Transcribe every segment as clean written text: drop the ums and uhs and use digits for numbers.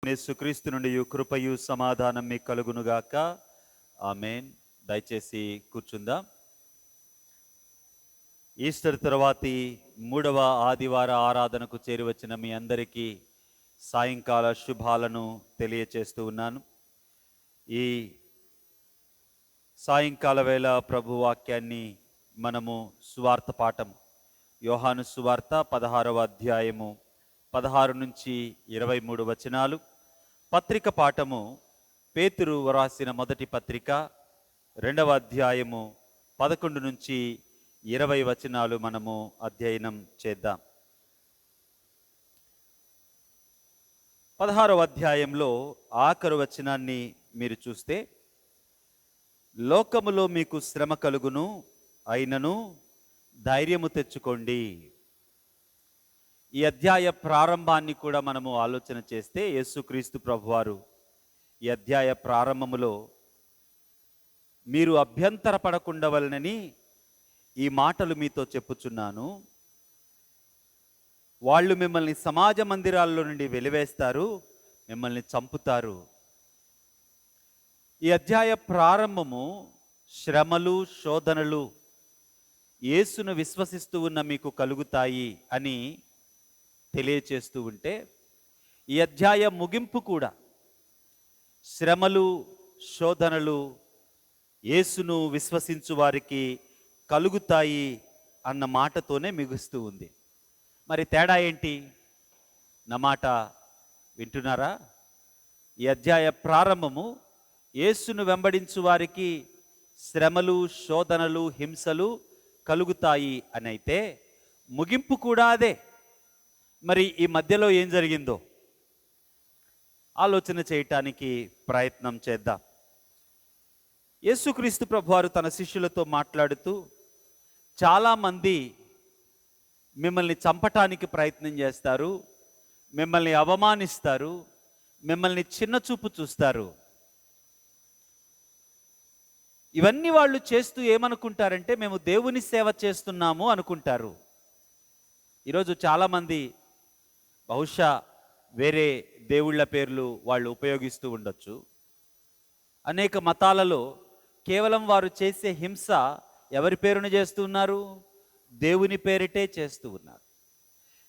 యేసుక్రీస్తు నుండి కృపయు సమాధానం మీకు కలుగునుగాక. ఆమేన్. దయచేసి కూర్చుందాం. ఈస్టర్ తర్వాతి 3వ ఆదివార ఆరాధనకు చేరివచ్చిన మీ అందరికీ సాయంకాల శుభాలను తెలియచేస్తూ ఉన్నాను. ఈ సాయంకాల వేళ ప్రభు వాక్యాన్ని మనము సువార్త పాఠం యోహాను సువార్త 16వ అధ్యాయము 16 నుంచి 23 వచనాలు, పత్రిక పాఠము పేతురు వ్రాసిన మొదటి పత్రిక 2వ అధ్యాయము 11 నుంచి 20 వచనాలు మనము అధ్యయనం చేద్దాం. 16వ అధ్యాయంలో ఆఖరు వచనాన్ని మీరు చూస్తే, లోకములో మీకు శ్రమ కలుగును, అయినను ధైర్యము తెచ్చుకోండి. ఈ అధ్యాయ ప్రారంభాన్ని కూడా మనము ఆలోచన చేస్తే, యేసుక్రీస్తు ప్రభువారు ఈ అధ్యాయ ప్రారంభములో మీరు అభ్యంతరపడకుండవలనని ఈ మాటలు మీతో చెప్పుచున్నాను. వాళ్ళు మిమ్మల్ని సమాజ మందిరాల్లో నుండి వెలివేస్తారు, మిమ్మల్ని చంపుతారు. ఈ అధ్యాయ ప్రారంభము శ్రమలు, శోధనలు యేసును విశ్వసిస్తూ ఉన్న మీకు కలుగుతాయి అని తెలియచేస్తూ ఉంటే, ఈ అధ్యాయ ముగింపు కూడా శ్రమలు, శోధనలు యేసును విశ్వసించు వారికి కలుగుతాయి అన్న మాటతోనే ముగుస్తూ ఉంది. మరి తేడా ఏంటి? నా మాట వింటున్నారా? ఈ అధ్యాయ ప్రారంభము యేసును వెంబడించు వారికి శ్రమలు, శోధనలు, హింసలు కలుగుతాయి అని అయితే, ముగింపు కూడా అదే. మరి ఈ మధ్యలో ఏం జరిగిందో ఆలోచన చేయటానికి ప్రయత్నం చేద్దాం. యేసుక్రీస్తు ప్రభువారు తన శిష్యులతో మాట్లాడుతూ, చాలామంది మిమ్మల్ని చంపటానికి ప్రయత్నం చేస్తారు, మిమ్మల్ని అవమానిస్తారు, మిమ్మల్ని చిన్నచూపు చూస్తారు. ఇవన్నీ వాళ్ళు చేస్తూ ఏమనుకుంటారంటే, మేము దేవుని సేవ చేస్తున్నాము అనుకుంటారు. ఈరోజు చాలామంది బహుశా వేరే దేవుళ్ళ పేర్లు వాళ్ళు ఉపయోగిస్తూ ఉండొచ్చు. అనేక మతాలలో కేవలం వారు చేసే హింస ఎవరి పేరున చేస్తూ ఉన్నారు? దేవుని పేరిటే చేస్తూ ఉన్నారు.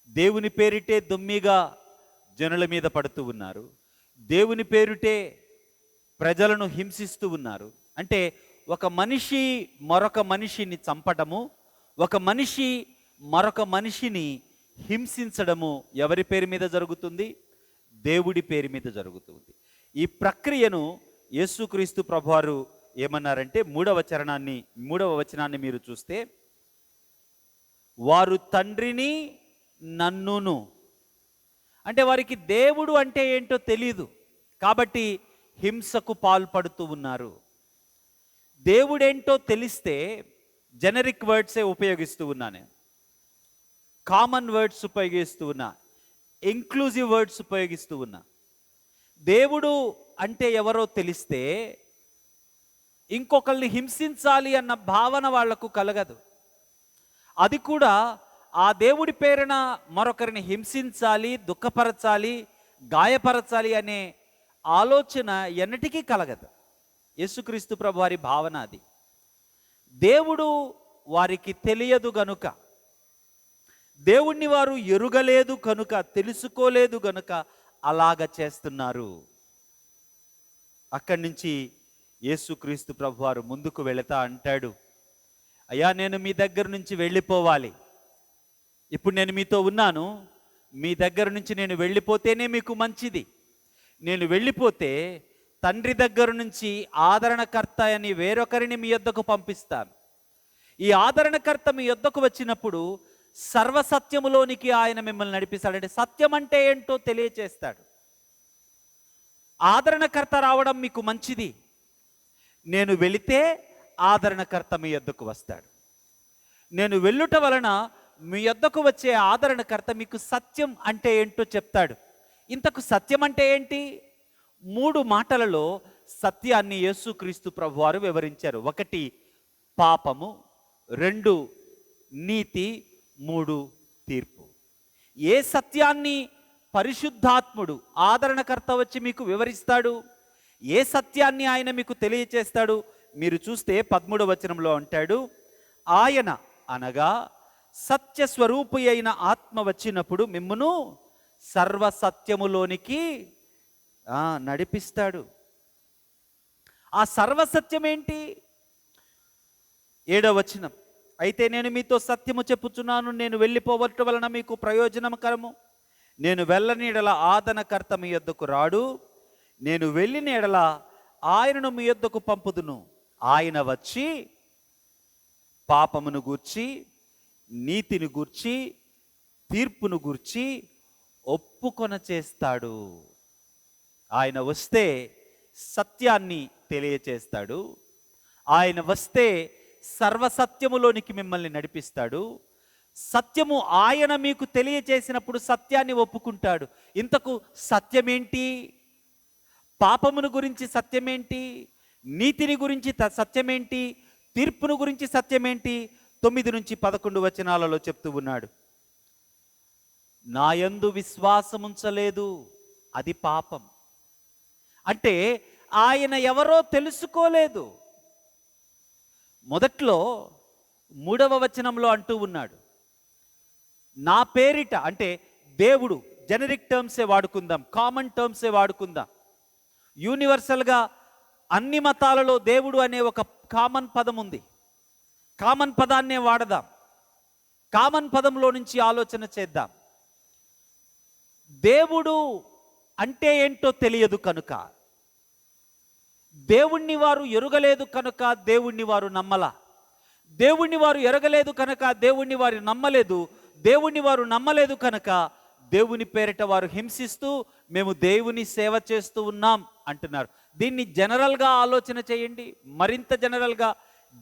దేవుని పేరిటే దొమ్మిగా జనుల మీద పడుతూ ఉన్నారు. దేవుని పేరిటే ప్రజలను హింసిస్తూ ఉన్నారు. అంటే ఒక మనిషి మరొక మనిషిని చంపటము, ఒక మనిషి మరొక మనిషిని హింసించడము ఎవరి పేరు మీద జరుగుతుంది? దేవుడి పేరు మీద జరుగుతుంది. ఈ ప్రక్రియను యేసుక్రీస్తు ప్రభువారు ఏమన్నారంటే, 3వ వచనాన్ని మీరు చూస్తే, వారు తండ్రిని నన్నును, అంటే వారికి దేవుడు అంటే ఏంటో తెలియదు కాబట్టి హింసకు పాల్పడుతూ ఉన్నారు. దేవుడేంటో తెలిస్తే జెనరిక్ వర్డ్సే ఉపయోగిస్తూ ఉన్నాను, కామన్ వర్డ్స్ ఉపయోగిస్తూ ఉన్నా, ఇంక్లూజివ్ వర్డ్స్ ఉపయోగిస్తూ ఉన్నా. దేవుడు అంటే ఎవరో తెలిస్తే ఇంకొకరిని హింసించాలి అన్న భావన వాళ్లకు కలగదు. అది కూడా ఆ దేవుడి పేరున మరొకరిని హింసించాలి, దుఃఖపరచాలి, గాయపరచాలి అనే ఆలోచన ఎన్నటికీ కలగదు. యేసుక్రీస్తు ప్రభు వారి భావన అది. దేవుడు వారికి తెలియదు గనుక, దేవుణ్ణి వారు ఎరుగలేదు కనుక, తెలుసుకోలేదు గనుక అలాగ చేస్తున్నారు. అక్కడి నుంచి యేసుక్రీస్తు ప్రభువారు ముందుకు వెళతా అంటాడు, అయ్యా నేను మీ దగ్గర నుంచి వెళ్ళిపోవాలి. ఇప్పుడు నేను మీతో ఉన్నాను, మీ దగ్గర నుంచి నేను వెళ్ళిపోతేనే మీకు మంచిది. నేను వెళ్ళిపోతే తండ్రి దగ్గర నుంచి ఆదరణకర్త అని వేరొకరిని మీ యొద్దకు పంపిస్తాను. ఈ ఆదరణకర్త మీ యొద్దకు వచ్చినప్పుడు సర్వసత్యములోనికి ఆయన మిమ్మల్ని నడిపిస్తాడంటే, సత్యం అంటే ఏంటో తెలియచేస్తాడు. ఆదరణకర్త రావడం మీకు మంచిది. నేను వెళితే ఆదరణకర్త మీ యొద్దకు వస్తాడు. నేను వెళ్ళుట వలన మీ యొద్దకు వచ్చే ఆదరణకర్త మీకు సత్యం అంటే ఏంటో చెప్తాడు. ఇంతకు సత్యం అంటే ఏంటి? 3 మాటలలో సత్యాన్ని యేసుక్రీస్తు ప్రభువారు వివరించారు. 1 పాపము, 2 నీతి, 3 తీర్పు. ఏ సత్యాన్ని పరిశుద్ధాత్ముడు ఆదరణకర్త వచ్చి మీకు వివరిస్తాడు. ఏ సత్యాన్ని ఆయన మీకు తెలియచేస్తాడు? మీరు చూస్తే 13వ వచనంలో అంటాడు, ఆయన అనగా సత్యస్వరూపి అయిన ఆత్మ వచ్చినప్పుడు మిమ్మును సర్వసత్యములోనికి నడిపిస్తాడు. ఆ సర్వసత్యం ఏంటి? 7వ వచనం, అయితే నేను మీతో సత్యము చెప్పుచున్నాను, నేను వెళ్ళిపోవటం వలన మీకు ప్రయోజనకరము. నేను వెళ్ళని ఎడల ఆదరణకర్త మీ యొద్దకు రాడు, నేను వెళ్ళిన ఎడల ఆయనను మీ యొద్దకు పంపుదును. ఆయన వచ్చి పాపమును గూర్చి, నీతిని గూర్చి, తీర్పును గూర్చి ఒప్పుకొన చేస్తాడు. ఆయన వస్తే సత్యాన్ని తెలియచేస్తాడు. ఆయన వస్తే సర్వసత్యములోనికి మిమ్మల్ని నడిపిస్తాడు. సత్యము ఆయన మీకు తెలియచేసినప్పుడు సత్యాన్ని ఒప్పుకుంటాడు. ఇంతకు సత్యమేంటి? పాపమును గురించి సత్యమేంటి? నీతిని గురించి సత్యమేంటి? తీర్పును గురించి సత్యమేంటి? 9 నుంచి 11 వచనాలలో చెప్తూ ఉన్నాడు, నాయందు విశ్వాసముంచలేదు, అది పాపం. అంటే ఆయన ఎవరో తెలుసుకోలేదు. మొదట్లో 3వ వచనంలో అంటూ ఉన్నాడు, నా పేరిట, అంటే దేవుడు, జెనరిక్ టర్మ్సే వాడుకుందాం, కామన్ టర్మ్సే వాడుకుందాం. యూనివర్సల్గా అన్ని మతాలలో దేవుడు అనే ఒక కామన్ పదం ఉంది. కామన్ పదాన్నే వాడదాం. కామన్ పదంలో నుంచి ఆలోచన చేద్దాం. దేవుడు అంటే ఏంటో తెలియదు కనుక, దేవుణ్ణి వారు ఎరుగలేదు కనుక దేవుణ్ణి వారు నమ్మల. దేవుణ్ణి వారు ఎరగలేదు కనుక దేవుణ్ణి వారు నమ్మలేదు. దేవుణ్ణి వారు నమ్మలేదు కనుక దేవుని పేరిట వారు హింసిస్తూ మేము దేవుని సేవ చేస్తూ ఉన్నాం అంటున్నారు. దీన్ని జనరల్గా ఆలోచన చేయండి, మరింత జనరల్గా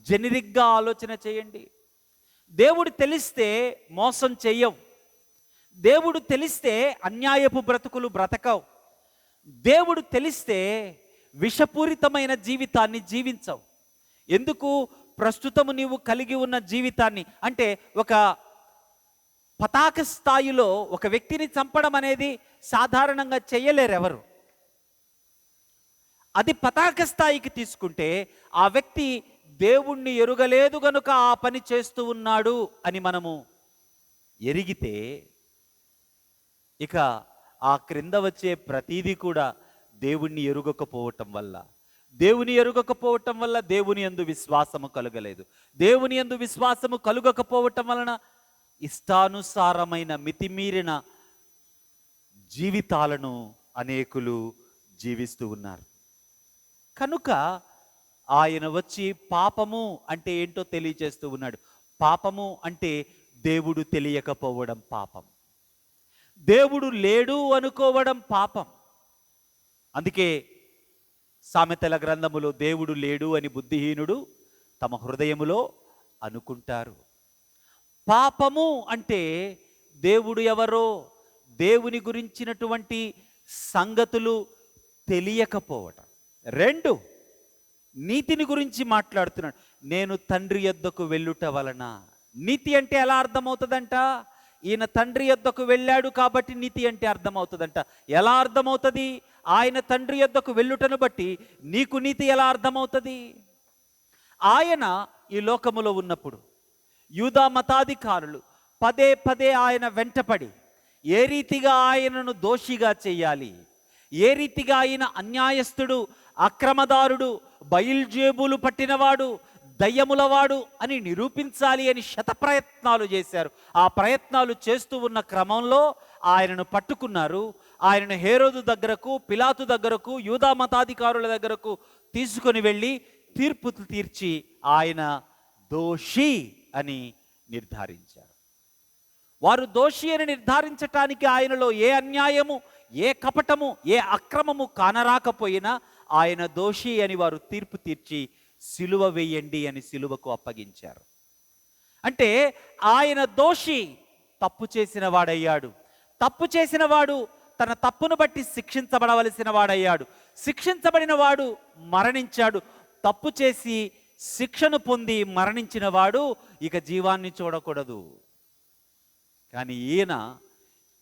జెనరిక్గా ఆలోచన చేయండి. దేవుడు తెలిస్తే మోసం చెయ్యవు. దేవుడు తెలిస్తే అన్యాయపు బ్రతుకులు బ్రతకవు. దేవుడు తెలిస్తే విషపూరితమైన జీవితాన్ని జీవించవు. ఎందుకు? ప్రస్తుతము నీవు కలిగి ఉన్న జీవితాన్ని, అంటే ఒక పతాక స్థాయిలో ఒక వ్యక్తిని చంపడం అనేది సాధారణంగా చేయలేరు ఎవరు. అది పతాక స్థాయికి తీసుకుంటే ఆ వ్యక్తి దేవుణ్ణి ఎరుగలేదు గనుక ఆ పని చేస్తూ ఉన్నాడు అని మనము ఎరిగితే, ఇక ఆ క్రింద వచ్చే ప్రతీది కూడా దేవుణ్ణి ఎరుగకపోవటం వల్ల, దేవుని ఎరుగకపోవటం వల్ల దేవుని యందు విశ్వాసము కలుగలేదు. దేవుని యందు విశ్వాసము కలుగకపోవటం వలన ఇష్టానుసారమైన మితిమీరిన జీవితాలను అనేకులు జీవిస్తూ ఉన్నారు. కనుక ఆయన వచ్చి పాపము అంటే ఏంటో తెలియజేస్తూ ఉన్నాడు. పాపము అంటే దేవుడు తెలియకపోవడం పాపం, దేవుడు లేడు అనుకోవడం పాపం. అందుకే సామెతల గ్రంథములో దేవుడు లేడు అని బుద్ధిహీనుడు తమ హృదయములో అనుకుంటారు. పాపము అంటే దేవుడు ఎవరో, దేవుని గురించినటువంటి సంగతులు తెలియకపోవటం. 2, నీతిని గురించి మాట్లాడుతున్నాడు. నేను తండ్రి యొద్దకు వెళ్ళుట వలన. నీతి అంటే ఎలా అర్థమవుతుందంట? ఈయన తండ్రి యొద్దకు వెళ్ళాడు కాబట్టి నీతి అంటే అర్థమవుతుందంట. ఎలా అర్థమవుతుంది? ఆయన తండ్రి యొద్దకు వెళ్ళుటను బట్టి నీకు నీతి ఎలా అర్థమవుతుంది? ఆయన ఈ లోకములో ఉన్నప్పుడు యూదా మతాధికారులు పదే పదే ఆయన వెంటపడి ఏ రీతిగా ఆయనను దోషిగా చెయ్యాలి, ఏ రీతిగా ఆయన అన్యాయస్తుడు, అక్రమదారుడు, బయల్జేబులు పట్టినవాడు, దయ్యములవాడు అని నిరూపించాలి అని శతప్రయత్నాలు చేశారు. ఆ ప్రయత్నాలు చేస్తూ ఉన్న క్రమంలో ఆయనను పట్టుకున్నారు. ఆయనను హేరోదు దగ్గరకు, పిలాతు దగ్గరకు, యూదా మతాధికారుల దగ్గరకు తీసుకొని వెళ్ళి తీర్పు తీర్చి ఆయన దోషి అని నిర్ధారించారు. వారు దోషి అని నిర్ధారించటానికి ఆయనలో ఏ అన్యాయము, ఏ కపటము, ఏ అక్రమము కానరాకపోయినా ఆయన దోషి అని వారు తీర్పు తీర్చి సిలువ వేయండి అని సిలువకు అప్పగించారు. అంటే ఆయన దోషి, తప్పు చేసిన వాడయ్యాడు. తప్పు చేసిన వాడు తన తప్పును బట్టి శిక్షించబడవలసిన వాడయ్యాడు. శిక్షించబడిన వాడు మరణించాడు. తప్పు చేసి శిక్షను పొంది మరణించిన వాడు ఇక జీవాన్ని చూడకూడదు. కానీ ఈయన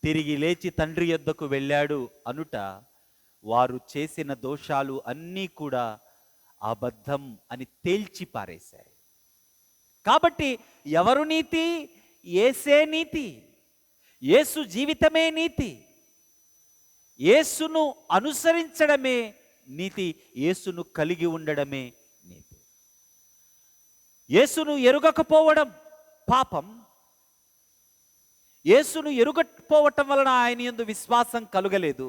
తిరిగి లేచి తండ్రి యొద్దకు వెళ్ళాడు అనుట వారు చేసిన దోషాలు అన్నీ కూడా అబద్ధం అని తేల్చి పారేశాయి. కాబట్టి ఎవరు నీతి? యేసే నీతి. యేసు జీవితమే నీతి. యేసును అనుసరించడమే నీతి. యేసును కలిగి ఉండడమే నీతి. యేసును ఎరుగకపోవడం పాపం. యేసును ఎరుగకపోవటం వలన ఆయన యందు విశ్వాసం కలుగలేదు.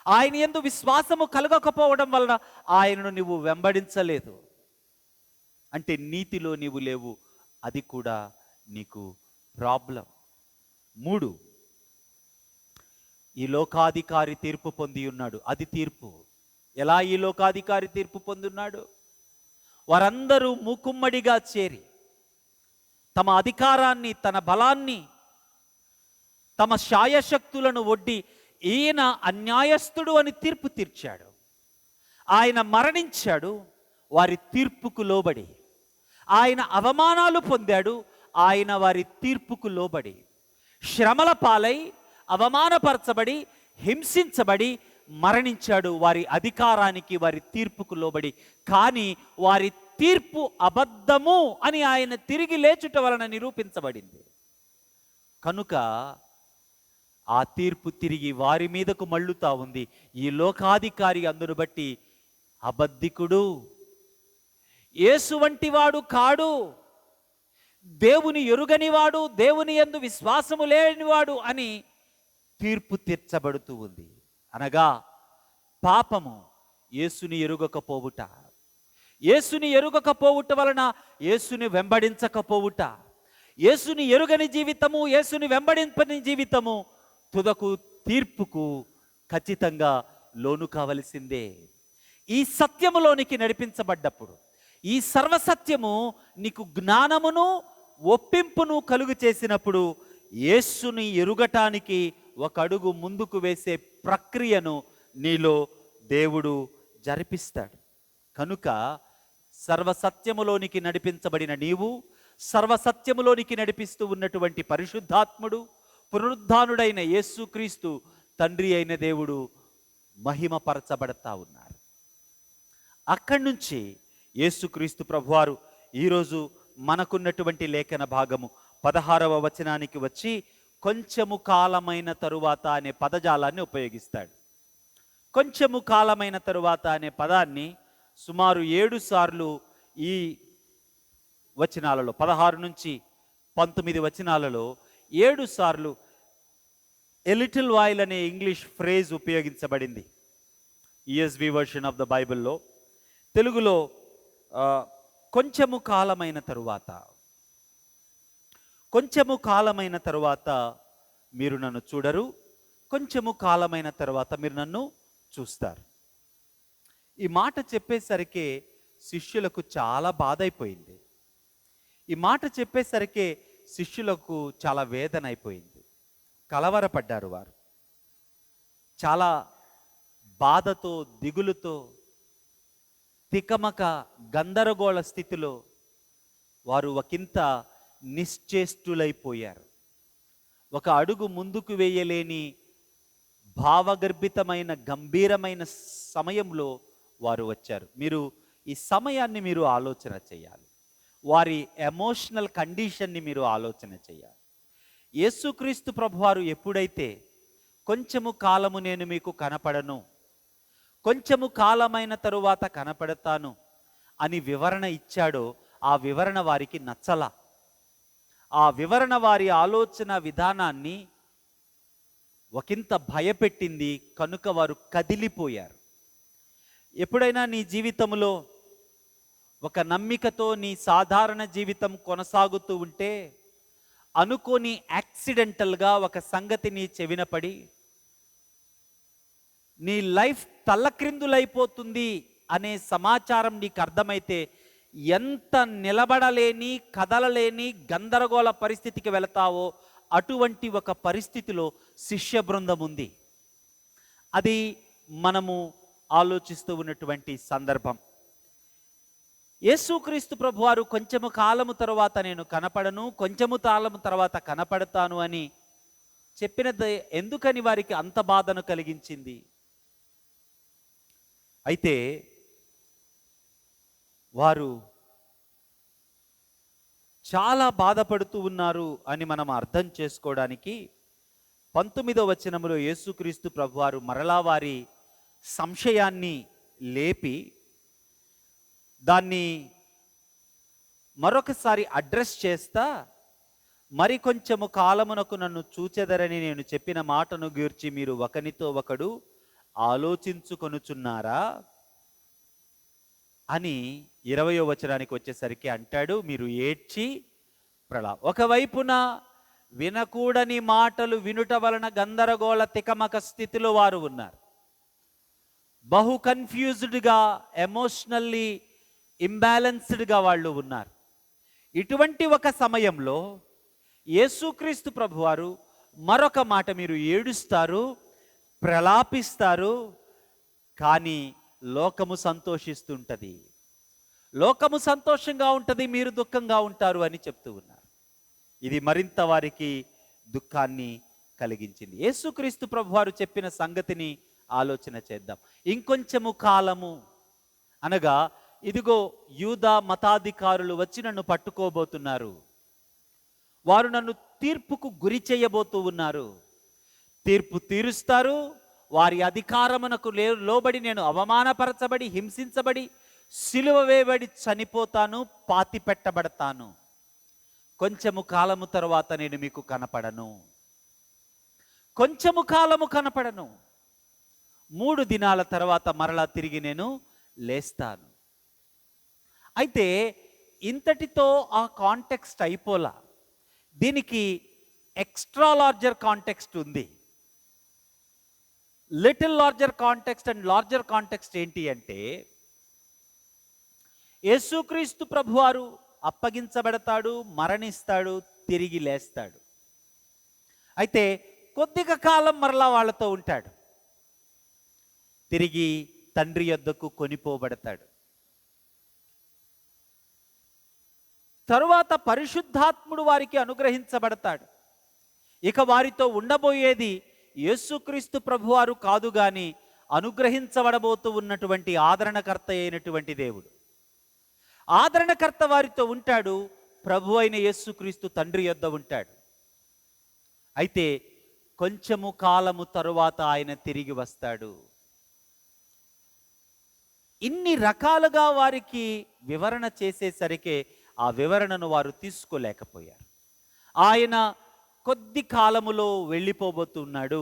ఆయన యందు విశ్వాసము కలగకపోవడం వలన ఆయనను నీవు వెంబడించలేదు. అంటే నీతిలో నీవు లేవు. అది కూడా నీకు ప్రాబ్లం. 3, ఈ లోకాధికారి తీర్పు పొంది ఉన్నాడు. అది తీర్పు. ఎలా ఈ లోకాధికారి తీర్పు పొంది ఉన్నాడు? వారందరూ మూకుమ్మడిగా చేరి తమ అధికారాన్ని, తన బలాన్ని, తమ శాయశక్తులను ఒడ్డి ఈయన అన్యాయస్తుడు అని తీర్పు తీర్చాడు. ఆయన మరణించాడు వారి తీర్పుకు లోబడి. ఆయన అవమానాలు పొందాడు ఆయన వారి తీర్పుకు లోబడి. శ్రమల పాలై అవమానపరచబడి హింసించబడి మరణించాడు వారి అధికారానికి, వారి తీర్పుకు లోబడి. కానీ వారి తీర్పు అబద్ధము అని ఆయన తిరిగి లేచుట వలన నిరూపించబడింది. కనుక ఆ తీర్పు తిరిగి వారి మీదకు మళ్ళుతా ఉంది. ఈ లోకాధికారి అందును బట్టి అబద్ధికుడు, యేసు వంటి వాడు కాడు, దేవుని ఎరుగనివాడు, దేవుని యందు విశ్వాసము లేనివాడు అని తీర్పు తీర్చబడుతూ ఉంది. అనగా పాపము యేసుని ఎరుగకపోవుట, యేసుని ఎరుగకపోవుట వలన యేసుని వెంబడించకపోవుట, యేసుని ఎరుగని జీవితము, యేసుని వెంబడింపని జీవితము తుదకు తీర్పుకు ఖచ్చితంగా లోను కావలసిందే. ఈ సత్యములోనికి నడిపించబడ్డప్పుడు, ఈ సర్వసత్యము నీకు జ్ఞానమును ఒప్పింపును కలుగు చేసినప్పుడు యేసుని ఎరుగటానికి ఒక అడుగు ముందుకు వేసే ప్రక్రియను నీలో దేవుడు జరిపిస్తాడు. కనుక సర్వసత్యములోనికి నడిపించబడిన నీవు, సర్వసత్యములోనికి నడిపిస్తూ ఉన్నటువంటి పరిశుద్ధాత్ముడు, పునరుద్ధానుడైన యేసుక్రీస్తు తండ్రి అయిన దేవుడు మహిమపరచబడతా ఉన్నారు. అక్కడి నుంచి యేసుక్రీస్తు ప్రభువారు ఈరోజు మనకున్నటువంటి లేఖన భాగము 16వ వచనానికి వచ్చి కొంచెము కాలమైన తరువాత అనే పదజాలాన్ని ఉపయోగిస్తాడు. కొంచెము కాలమైన తరువాత అనే పదాన్ని సుమారు 7 సార్లు ఈ వచనాలలో, 16 నుంచి 19 వచనాలలో 7 సార్లు ఎ లిటిల్ వైల్ అనే ఇంగ్లీష్ ఫ్రేజ్ ఉపయోగించబడింది. ఈఎస్వి వర్షన్ ఆఫ్ ద బైబిల్లో. తెలుగులో కొంచెము కాలమైన తరువాత, కొంచెము కాలమైన తరువాత మీరు నన్ను చూడరు, కొంచెము కాలమైన తరువాత మీరు నన్ను చూస్తారు. ఈ మాట చెప్పేసరికి శిష్యులకు చాలా బాధ అయిపోయింది. ఈ మాట చెప్పేసరికి శిష్యులకు చాలా వేదన అయిపోయింది. కలవరపడ్డారు వారు. చాలా బాధతో, దిగులుతో, తికమక గందరగోళ స్థితిలో వారు ఒకంత నిశ్చేష్టులైపోయారు. ఒక అడుగు ముందుకు వేయలేని భావగర్భితమైన గంభీరమైన సమయంలో వారు వచ్చారు. మీరు ఈ సమయాన్ని మీరు ఆలోచన చేయాలి. వారి ఎమోషనల్ కండిషన్ని మీరు ఆలోచన చేయాలి. యేసుక్రీస్తు ప్రభువారు ఎప్పుడైతే కొంచెము కాలము నేను మీకు కనపడను, కొంచెము కాలమైన తరువాత కనపడతాను అని వివరణ ఇచ్చాడో ఆ వివరణ వారికి నచ్చల. ఆ వివరణ వారి ఆలోచన విధానాన్ని ఒకంత భయపెట్టింది. కనుక వారు కదిలిపోయారు. ఎప్పుడైనా నీ జీవితంలో ఒక నమ్మికతో నీ సాధారణ జీవితం కొనసాగుతూ ఉంటే అనుకోని యాక్సిడెంటల్గా ఒక సంగతి నీ చెవిన పడి నీ లైఫ్ తల్లక్రిందులైపోతుంది అనే సమాచారం నీకు అర్థమైతే ఎంత నిలబడలేని, కదలలేని గందరగోళ పరిస్థితికి వెళతావో అటువంటి ఒక పరిస్థితిలో శిష్య బృందం ఉంది. అది మనము ఆలోచిస్తూ ఉన్నటువంటి సందర్భం. యేసుక్రీస్తు ప్రభువారు కొంచెము కాలము తరువాత నేను కనపడను, కొంచెము కాలము తర్వాత కనపడతాను అని చెప్పినది ఎందుకని వారికి అంత బాధను కలిగించింది? అయితే వారు చాలా బాధపడుతూ ఉన్నారు అని మనం అర్థం చేసుకోవడానికి 19వ వచనములో యేసుక్రీస్తు ప్రభువారు మరలా వారి సంశయాన్ని లేపి దాన్ని మరొకసారి అడ్రస్ చేస్తా, మరి కొంచెము కాలమునకు నన్ను చూచెదరని నేను చెప్పిన మాటను గూర్చి మీరు ఒకనితో ఒకడు ఆలోచించుకొనుచున్నారా అని 20వ వచనానికి వచ్చేసరికి అంటాడు, మీరు ఏడ్చి ఒకవైపున వినకూడని మాటలు వినుట వలన గందరగోళ తికమక స్థితిలో వారు ఉన్నారు. బహు కన్ఫ్యూజ్డ్గా, ఎమోషనల్లీ ఇంబ్యాలెన్స్డ్గా వాళ్ళు ఉన్నారు. ఇటువంటి ఒక సమయంలో యేసుక్రీస్తు ప్రభువారు మరొక మాట, మీరు ఏడుస్తారు, ప్రలాపిస్తారు, కానీ లోకము సంతోషిస్తుంటుంది, లోకము సంతోషంగా ఉంటుంది, మీరు దుఃఖంగా ఉంటారు అని చెప్తూ ఉన్నారు. ఇది మరింత వారికి దుఃఖాన్ని కలిగించింది. యేసుక్రీస్తు ప్రభువారు చెప్పిన సంగతిని ఆలోచన చేద్దాం. ఇంకొంచెము కాలము అనగా, ఇదిగో యూదా మతాధికారులు వచ్చి నన్ను పట్టుకోబోతున్నారు, వారు నన్ను తీర్పుకు గురి చేయబోతూ ఉన్నారు, తీర్పు తీరుస్తారు, వారి అధికారమునకు లోబడి నేను అవమానపరచబడి, హింసించబడి, సిలువ వేయబడి చనిపోతాను, పాతి పెట్టబడతాను, కొంచెము కాలము తరువాత నేను మీకు కనపడను, కొంచెము కాలము కనపడను, 3 దినాల తర్వాత మరలా తిరిగి నేను లేస్తాను. అయితే ఇంతటితో ఆ కాంటెక్స్ట్ అయిపోలా, దీనికి ఎక్స్ట్రా లార్జర్ కాంటెక్స్ట్ ఉంది. Little larger context and larger context ఏంటి అంటే, యేసుక్రీస్తు ప్రభువారు అప్పగించబడతాడు, మరణిస్తాడు, తిరిగి లేస్తాడు. అయితే కొద్దిగా కాలం మరలా వాళ్ళతో ఉంటాడు, తిరిగి తండ్రి యొద్దకు కొనిపోబడతాడు. తరువాత పరిశుద్ధాత్ముడు వారికి అనుగ్రహించబడతాడు. ఇక వారితో ఉండబోయేది యేసుక్రీస్తు ప్రభువారు కాదు గాని అనుగ్రహించబడబోతూ ఉన్నటువంటి ఆదరణకర్త అయినటువంటి దేవుడు. ఆదరణకర్త వారితో ఉంటాడు, ప్రభు అయిన యేసుక్రీస్తు తండ్రి యొద్ద ఉంటాడు. అయితే కొంచెము కాలము తరువాత ఆయన తిరిగి వస్తాడు. ఇన్ని రకాలుగా వారికి వివరణ చేసేసరికి ఆ వివరణను వారు తీసుకోలేకపోయారు. ఆయన కొద్ది కాలములో వెళ్ళిపోబోతున్నాడు,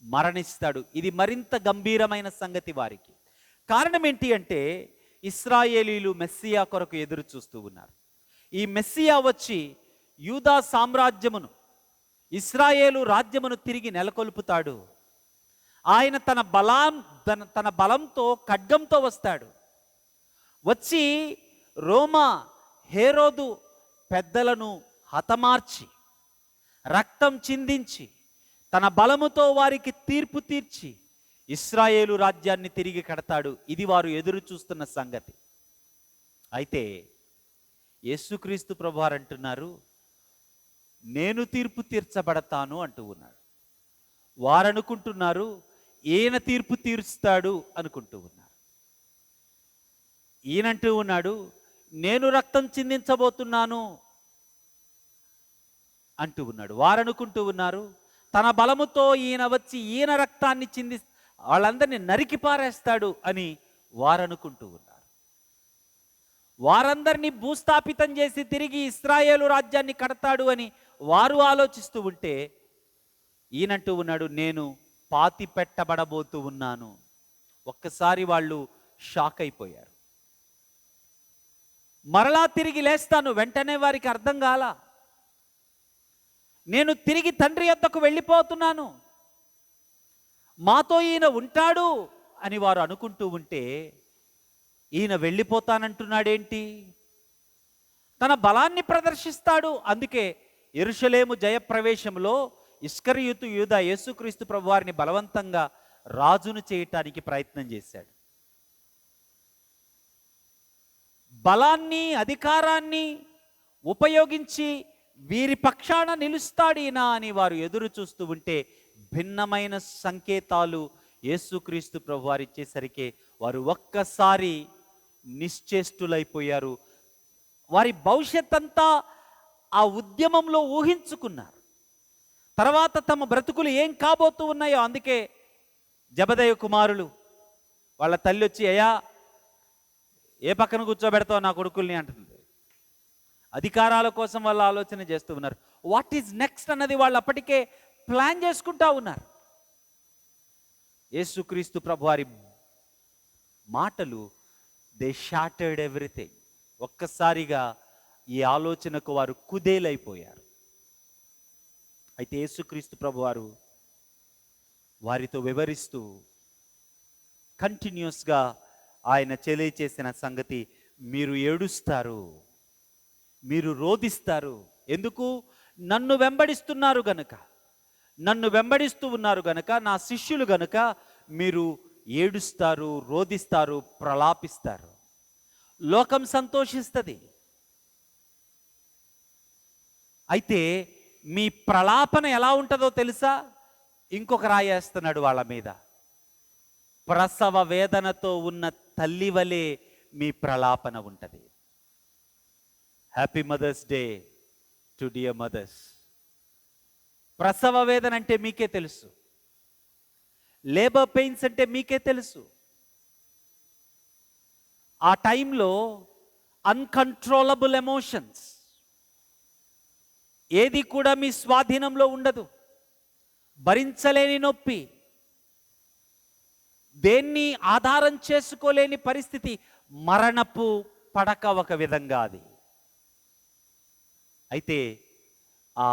మరణిస్తాడు. ఇది మరింత గంభీరమైన సంగతి వారికి. కారణం ఏంటి అంటే, ఇశ్రాయేలీలు మెస్సియా కొరకు ఎదురు చూస్తూ ఉన్నారు. ఈ మెస్సియా వచ్చి యూదా సామ్రాజ్యమును, ఇశ్రాయేలు రాజ్యమును తిరిగి నెలకొల్పుతాడు. ఆయన తన బలంతో ఖడ్గంతో వస్తాడు. వచ్చి రోమా హేరోదు పెద్దలను హతమార్చి, రక్తం చిందించి, తన బలముతో వారికి తీర్పు తీర్చి ఇశ్రాయేలు రాజ్యాన్ని తిరిగి కడతాడు. ఇది వారు ఎదురు చూస్తున్న సంగతి. అయితే యేసుక్రీస్తు ప్రభువారు అంటున్నారు, నేను తీర్పు తీర్చబడతాను అంటూ ఉన్నాడు. వారు అనుకుంటున్నారు ఈయన తీర్పు తీరుస్తాడు అనుకుంటూ ఉన్నారు. ఈయనంటూ ఉన్నాడు, నేను రక్తం చిందించబోతున్నాను అంటూ ఉన్నాడు. వారు అనుకుంటూ ఉన్నారు, తన బలముతో ఈయన వచ్చి ఈయన రక్తాన్ని వాళ్ళందరినీ నరికి పారేస్తాడు అని వారు అనుకుంటూ ఉన్నారు. వారందరినీ భూస్థాపితం చేసి తిరిగి ఇశ్రాయేలు రాజ్యాన్ని కడతాడు అని వారు ఆలోచిస్తూ ఉంటే, ఈయనంటూ ఉన్నాడు, నేను పాతి పెట్టబడబోతూ ఉన్నాను. ఒక్కసారి వాళ్ళు షాక్ అయిపోయారు. మరలా తిరిగి లేస్తాను, వెంటనే వారికి అర్థం కాల. నేను తిరిగి తండ్రి యొద్దకు వెళ్ళిపోతున్నాను, మాతో ఈయన ఉంటాడు అని వారు అనుకుంటూ ఉంటే, ఈయన వెళ్ళిపోతానంటున్నాడేంటి? తన బలాన్ని ప్రదర్శిస్తాడు. అందుకే యెరూషలేము జయప్రవేశంలో ఇస్కరియోతు యూదా యేసుక్రీస్తు ప్రభువారిని బలవంతంగా రాజును చేయటానికి ప్రయత్నం చేశాడు. బలాన్ని, అధికారాన్ని ఉపయోగించి వీరి పక్షాన నిలుస్తాడీనా అని వారు ఎదురు చూస్తూ ఉంటే భిన్నమైన సంకేతాలు యేసుక్రీస్తు ప్రభు వారు ఇచ్చేసరికి వారు ఒక్కసారి నిశ్చేష్టులైపోయారు. వారి భవిష్యత్ అంతా ఆ ఉద్యమంలో ఊహించుకున్నారు. తర్వాత తమ బ్రతుకులు ఏం కాబోతూ ఉన్నాయో. అందుకే జబదయి కుమారులు వాళ్ళ తల్లి వచ్చి, అయ్యా ఏ పక్కన కూర్చోబెడతావు నా కొడుకుల్ని అంటుంది. అధికారాల కోసం వాళ్ళు ఆలోచన చేస్తూ ఉన్నారు. వాట్ ఈజ్ నెక్స్ట్ అన్నది వాళ్ళు అప్పటికే ప్లాన్ చేసుకుంటా ఉన్నారు. యేసుక్రీస్తు ప్రభు వారి మాటలు దే షాటర్డ్ ఎవ్రీథింగ్. ఒక్కసారిగా ఈ ఆలోచనకు వారు కుదేలైపోయారు. అయితే యేసుక్రీస్తు ప్రభు వారు వారితో వివరిస్తూ కంటిన్యూస్గా ఆయన తెలియచేసిన సంగతి, మీరు ఏడుస్తారు, మీరు రోదిస్తారు. ఎందుకు? నన్ను వెంబడిస్తున్నారు గనుక, నన్ను వెంబడిస్తూ ఉన్నారు గనుక, నా శిష్యులు గనుక మీరు ఏడుస్తారు, రోదిస్తారు, ప్రలాపిస్తారు. లోకం సంతోషిస్తుంది. అయితే మీ ప్రలాపన ఎలా ఉంటుందో తెలుసా? ఇంకొక రాయేస్తున్నాడు వాళ్ళ మీద. ప్రసవ వేదనతో ఉన్న తల్లి వలె మీ ప్రలాపన ఉంటుంది. Happy mothers day to dear mothers. ప్రసవ వేదన అంటే మీకే తెలుసు, లేబర్ పెయిన్స్ అంటే మీకే తెలుసు. ఆ టైంలో అన్కంట్రోలబుల్ ఎమోషన్స్, ఏది కూడా మీ స్వాధీనంలో ఉండదు. భరించలేని నొప్పి, దేన్ని ఆధారం చేసుకోలేని పరిస్థితి, మరణపు పడక ఒక విధంగా అది. అయితే ఆ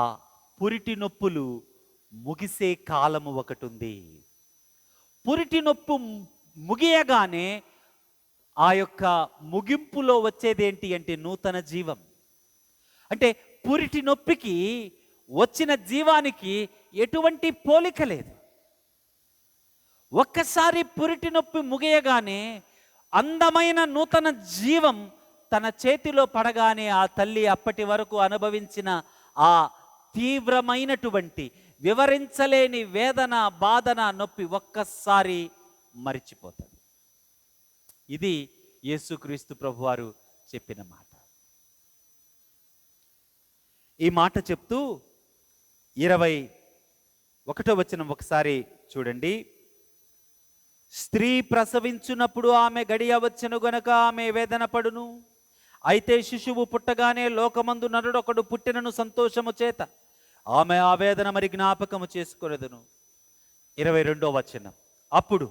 పురిటి నొప్పులు ముగిసే కాలము ఒకటి ఉంది. పురిటి నొప్పు ముగియగానే ఆ యొక్క ముగింపులో వచ్చేది ఏంటి అంటే నూతన జీవం. అంటే పురిటి నొప్పికి వచ్చిన జీవానికి ఎటువంటి పోలిక లేదు. ఒక్కసారి పురిటి నొప్పి ముగియగానే అందమైన నూతన జీవం తన చేతిలో పడగానే ఆ తల్లి అప్పటి వరకు అనుభవించిన ఆ తీవ్రమైనటువంటి వివరించలేని వేదన, బాధన, నొప్పి ఒక్కసారి మరిచిపోతుంది. ఇది యేసుక్రీస్తు ప్రభువారు చెప్పిన మాట. ఈ మాట చెప్తూ 21వ వచనం ఒకసారి చూడండి. స్త్రీ ప్రసవించున్నప్పుడు ఆమె గడియ వచ్చెను గనుక ఆమె వేదన పడును. అయితే శిశువు పుట్టగానే లోకమందు నరుడొకడు పుట్టినను సంతోషము చేత ఆమె ఆ వేదన మరి జ్ఞాపకము చేసుకొనెదను. 22వ వచనం. అప్పుడు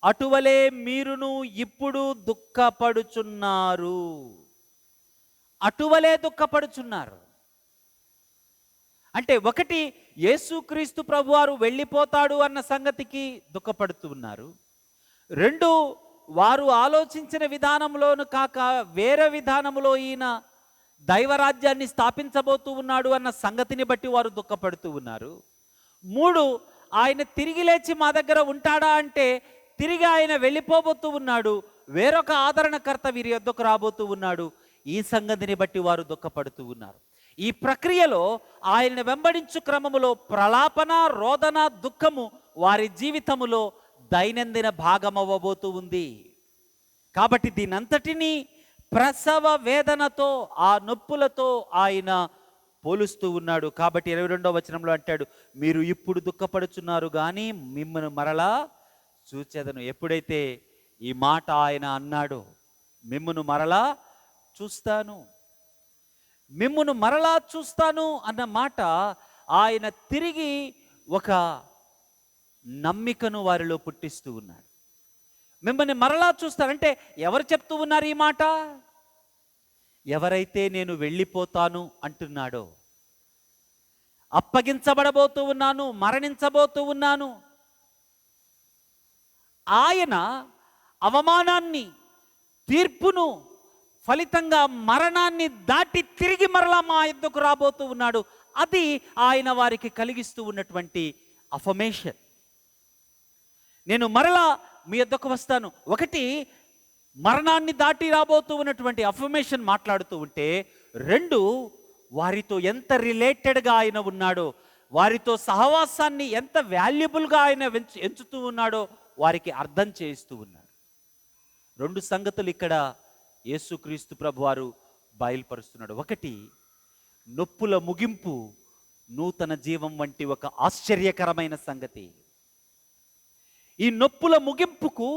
అటువలే మీరును ఇప్పుడు దుఃఖపడుచున్నారు. అటువలే దుఃఖపడుచున్నారు అంటే ఒకటి, యేసుక్రీస్తు ప్రభువారు వెళ్ళిపోతాడు అన్న సంగతికి దుఃఖపడుతూ ఉన్నారు. రెండు, వారు ఆలోచించిన విధానంలోను కాక వేరే విధానంలో ఈయన దైవరాజ్యాన్ని స్థాపించబోతూ ఉన్నాడు అన్న సంగతిని బట్టి వారు దుఃఖపడుతూ ఉన్నారు. మూడు, ఆయన తిరిగి లేచి మా దగ్గర ఉంటాడా అంటే తిరిగి ఆయన వెళ్ళిపోబోతూ ఉన్నాడు, వేరొక ఆదరణకర్త వీరి యొద్దకు రాబోతూ ఉన్నాడు. ఈ సంగతిని బట్టి వారు దుఃఖపడుతూ ఉన్నారు. ఈ ప్రక్రియలో ఆయన్ని వెంబడించు క్రమములో ప్రలాపన, రోదన, దుఃఖము వారి జీవితములో దైనందిన భాగమవ్వబోతూ ఉంది. కాబట్టి దీనంతటినీ ప్రసవ వేదనతో, ఆ నొప్పులతో ఆయన పోలుస్తూ ఉన్నాడు. కాబట్టి 22వ వచనంలో అంటాడు, మీరు ఇప్పుడు దుఃఖపడుచున్నారు కానీ మిమ్మల్ని మరలా చూచెదను. ఎప్పుడైతే ఈ మాట ఆయన అన్నాడో, మిమ్మును మరలా చూస్తాను, మిమ్మును మరలా చూస్తాను అన్న మాట ఆయన తిరిగి ఒక నమ్మికను వారిలో పుట్టిస్తూ ఉన్నాడు. మిమ్మల్ని మరలా చూస్తానంటే ఎవరు చెప్తూ ఉన్నారు ఈ మాట? ఎవరైతే నేను వెళ్ళిపోతాను అంటున్నాడో, అప్పగించబడబోతూ ఉన్నాను, మరణించబోతూ ఉన్నాను, ఆయన అవమానాన్ని, తీర్పును, ఫలితంగా మరణాన్ని దాటి తిరిగి మరలా మా యొద్దకు రాబోతూ ఉన్నాడు. అది ఆయన వారికి కలిగిస్తూ ఉన్నటువంటి అఫర్మేషన్. నేను మరలా మీ యొద్దకు వస్తాను. ఒకటి, మరణాన్ని దాటి రాబోతూ ఉన్నటువంటి అఫర్మేషన్ మాట్లాడుతూ ఉంటే, రెండు, వారితో ఎంత రిలేటెడ్గా ఆయన ఉన్నాడో, వారితో సహవాసాన్ని ఎంత వాల్యుబుల్గా ఆయన ఎంచుతూ ఉన్నాడో వారికి అర్థం చేస్తూ ఉన్నాడు. రెండు సంగతులు ఇక్కడ యేసుక్రీస్తు ప్రభువారు బయలుపరుస్తున్నాడు. ఒకటి, నొప్పుల ముగింపు నూతన జీవం వంటి ఒక ఆశ్చర్యకరమైన సంగతి. ఈ నొప్పుల ముగింపుకు,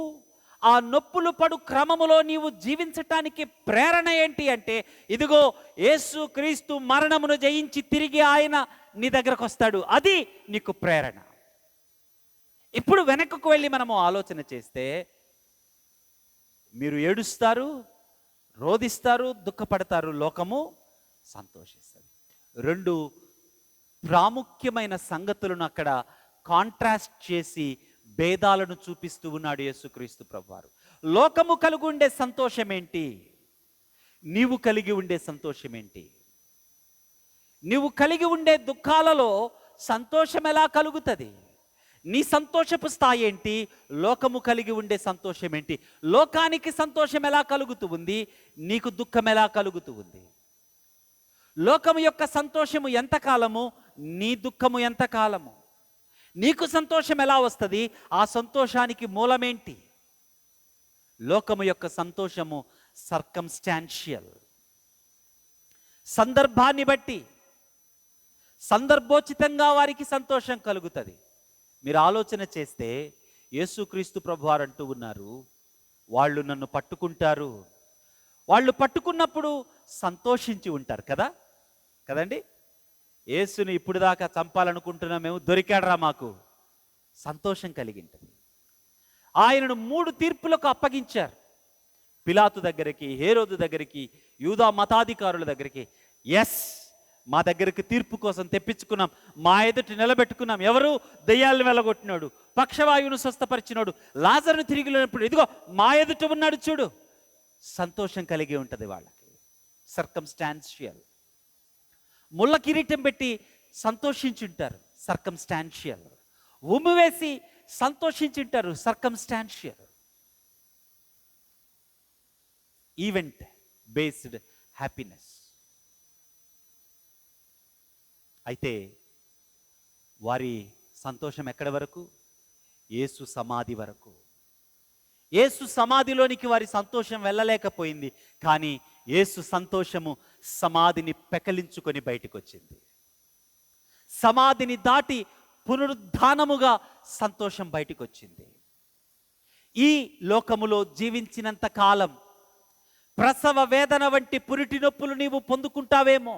ఆ నొప్పులు పడు క్రమములో నీవు జీవించటానికి ప్రేరణ ఏంటి అంటే, ఇదిగో యేసుక్రీస్తు మరణమును జయించి తిరిగి ఆయన నీ దగ్గరకు వస్తాడు. అది నీకు ప్రేరణ. ఇప్పుడు వెనక్కు వెళ్ళి మనము ఆలోచన చేస్తే, మీరు ఏడుస్తారు, రోదిస్తారు, దుఃఖపడతారు, లోకము సంతోషిస్తుంది. రెండు ప్రాముఖ్యమైన సంగతులను అక్కడ కాంట్రాస్ట్ చేసి భేదాలను చూపిస్తూ ఉన్నాడు యేసుక్రీస్తు ప్రభువారు. లోకము కలిగి ఉండే సంతోషం ఏంటి? నీవు కలిగి ఉండే సంతోషం ఏంటి? నీవు కలిగి ఉండే దుఃఖాలలో సంతోషం ఎలా కలుగుతుంది? నీ సంతోషపు స్థాయి ఏంటి? లోకము కలిగి ఉండే సంతోషం ఏంటి? లోకానికి సంతోషం ఎలా కలుగుతూ ఉంది? నీకు దుఃఖం ఎలా కలుగుతూ ఉంది? లోకము యొక్క సంతోషము ఎంతకాలము, నీ దుఃఖము ఎంతకాలము? నీకు సంతోషం ఎలా వస్తుంది? ఆ సంతోషానికి మూలమేంటి? లోకము యొక్క సంతోషము సర్కమ్స్టాన్షియల్, సందర్భాన్ని బట్టి, సందర్భోచితంగా వారికి సంతోషం కలుగుతుంది. మీరు ఆలోచన చేస్తే యేసుక్రీస్తు ప్రభువారు అంటూ ఉన్నారు, వాళ్ళు నన్ను పట్టుకుంటారు. వాళ్ళు పట్టుకున్నప్పుడు సంతోషించి ఉంటారు కదా, కదండి? యేసుని ఇప్పుడు దాకా చంపాలనుకుంటున్నాం మేము, దొరికాడరా, మాకు సంతోషం కలిగింటుంది. ఆయనను 3 తీర్పులకు అప్పగించారు. పిలాతు దగ్గరికి, హేరోదు దగ్గరికి, యూదా మతాధికారుల దగ్గరికి. ఎస్, మా దగ్గరికి తీర్పు కోసం తెప్పించుకున్నాం, మా ఎదుటి నిలబెట్టుకున్నాం. ఎవరు? దెయ్యాలను వెళ్ళగొట్టినాడు, పక్షవాయువును స్వస్థపరిచినాడు, లాజరును తిరిగి లేనప్పుడు ఇదిగో మా ఎదుట ఉన్నాడు చూడు. సంతోషం కలిగి ఉంటుంది వాళ్ళకి. సర్కమ్స్టాన్షియల్. ముళ్ళ కిరీటం పెట్టి సంతోషించుంటారు, సర్కమ్స్టాన్షియల్. ఉమ్ము వేసి సంతోషించుంటారు, సర్కమ్స్టాన్షియల్. Event based happiness. అయితే వారి సంతోషం ఎక్కడి వరకు? యేసు సమాధి వరకు. యేసు సమాధిలోనికి వారి సంతోషం వెళ్ళలేకపోయింది, కానీ యేసు సంతోషము సమాధిని పెకలించుకొని బయటకు వచ్చింది. సమాధిని దాటి పునరుద్ధానముగా సంతోషం బయటకు వచ్చింది. ఈ లోకములో జీవించినంత కాలం ప్రసవ వేదన వంటి పురిటి నొప్పులు నీవు పొందుకుంటావేమో,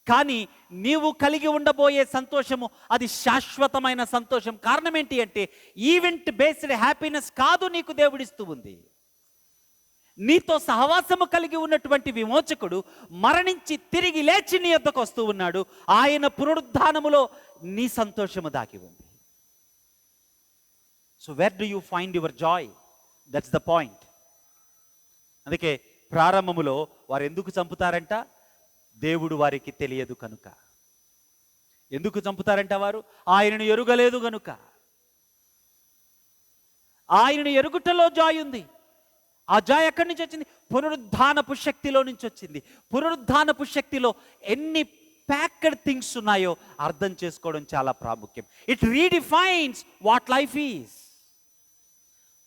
కానీ నీవు కలిగి ఉండబోయే సంతోషము అది శాశ్వతమైన సంతోషం. కారణం ఏంటి అంటే, ఈవెంట్ బేస్డ్ హ్యాపీనెస్ కాదు నీకు దేవుడిస్తూ ఉంది. నీతో సహవాసము కలిగి ఉన్నటువంటి విమోచకుడు మరణించి తిరిగి లేచి నీ యొద్దకు వస్తూ ఉన్నాడు. ఆయన పునరుద్ధానములో నీ సంతోషము దాగి ఉంది. So where do you find your Joy? That's the point. అందుకే ప్రారంభములో వారు ఎందుకు చంపుతారంట? దేవుడు వారికి తెలియదు కనుక. ఎందుకు చంపుతారంట వారు? ఆయనను ఎరుగలేదు కనుక. ఆయనను ఎరుగుటలో జాయ్ ఉంది. ఆ జాయ్ ఎక్కడి నుంచి వచ్చింది? పునరుద్ధానపు శక్తిలో నుంచి వచ్చింది. పునరుద్ధానపు శక్తిలో ఎన్ని ప్యాక్డ్ థింగ్స్ ఉన్నాయో అర్థం చేసుకోవడం చాలా ప్రాముఖ్యం. It redefines what life is.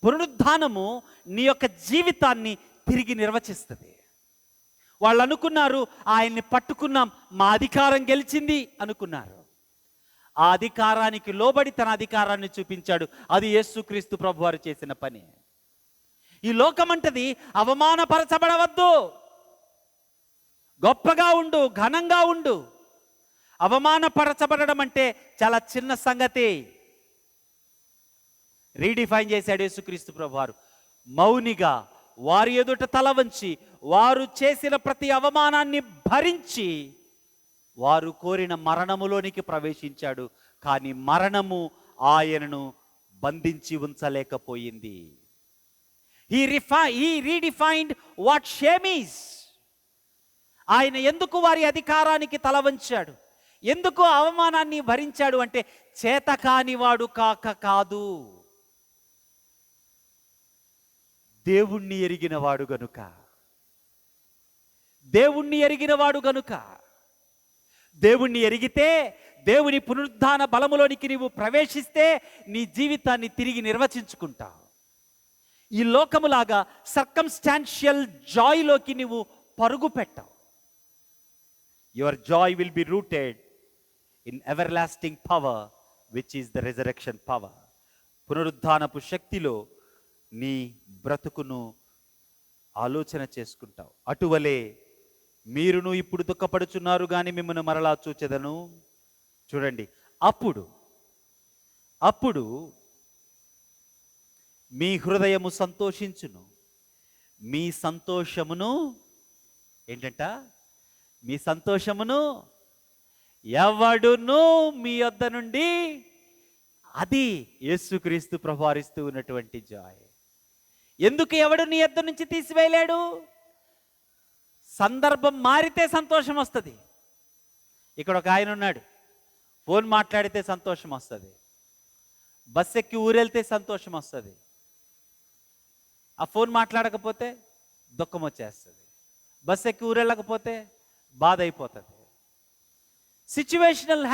పునరుద్ధానము నీ యొక్క జీవితాన్ని తిరిగి నిర్వచిస్తుంది. వాళ్ళు అనుకున్నారు, ఆయన్ని పట్టుకున్నాం, మా అధికారం గెలిచింది అనుకున్నారు. ఆ అధికారానికి లోబడి తన అధికారాన్ని చూపించాడు. అది యేసుక్రీస్తు ప్రభువారు చేసిన పని. ఈ లోకమంటది అవమానపరచబడవద్దు, గొప్పగా ఉండు, ఘనంగా ఉండు. అవమానపరచబడడం అంటే చాలా చిన్న సంగతి. రీడిఫైన్ చేశాడు యేసుక్రీస్తు ప్రభువారు. మౌనిగా వారి ఎదుట తల వంచి వారు చేసిన ప్రతి అవమానాన్ని భరించి వారు కోరిన మరణములోనికి ప్రవేశించాడు. కానీ మరణము ఆయనను బంధించి ఉంచలేకపోయింది. He redefined what shame is. ఆయన ఎందుకు వారి అధికారానికి తల వంచాడు? ఎందుకు అవమానాన్ని భరించాడు అంటే, చేతకానివాడు కాక కాదు, దేవుణ్ణి ఎరిగిన వాడు గనుక. దేవుణ్ణి ఎరిగినవాడు గనుక. దేవుణ్ణి ఎరిగితే, దేవుని పునరుద్ధాన బలములోనికి నీవు ప్రవేశిస్తే నీ జీవితాన్ని తిరిగి నిర్వచించుకుంటావు. ఈ లోకములాగా సర్కమ్స్టాన్షియల్ జాయ్లోకి నీవు పరుగు పెట్టావు. Your joy will be rooted in everlasting power which is the resurrection power. పునరుద్ధానపు శక్తిలో నీ బ్రతుకును ఆలోచన చేసుకుంటావు. అటువలే మీరును ఇప్పుడు దుఃఖపడుచున్నారు కానీ మిమ్మల్ని మరలా చూచెదను. చూడండి, అప్పుడు మీ హృదయము సంతోషించును, మీ సంతోషమును ఏంటంట, మీ సంతోషమును ఎవడును మీ వద్ద నుండి, అది యేసుక్రీస్తు ప్రవారిస్తూ ఉన్నటువంటి జాయ్. ఎందుకు ఎవడు నీ వద్ద నుంచి తీసివేయలేడు? సందర్భం మారితే సంతోషం వస్తుంది. ఇక్కడ ఒక ఆయన ఉన్నాడు, ఫోన్ మాట్లాడితే సంతోషం వస్తుంది, బస్ ఎక్కి ఊరెళ్తే సంతోషం వస్తుంది, ఆ ఫోన్ మాట్లాడకపోతే దుఃఖం వచ్చేస్తుంది, బస్ ఎక్కి ఊరెళ్ళకపోతే బాధ అయిపోతుంది. సిచ్యువేషనల్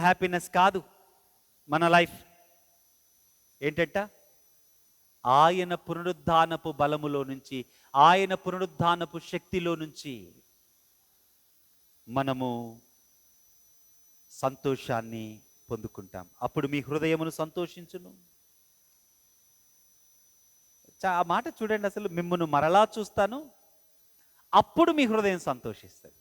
హ్యాపీనెస్ కాదు మన లైఫ్. ఏంటంట, ఆయన పునరుద్ధానపు బలములో నుంచి, ఆయన పునరుద్ధానపు శక్తిలో నుంచి మనము సంతోషాన్ని పొందుకుంటాం. అప్పుడు మీ హృదయమును సంతోషించును. ఆ మాట చూడండి, అసలు మిమ్మును మరలా చూస్తాను, అప్పుడు మీ హృదయం సంతోషిస్తుంది.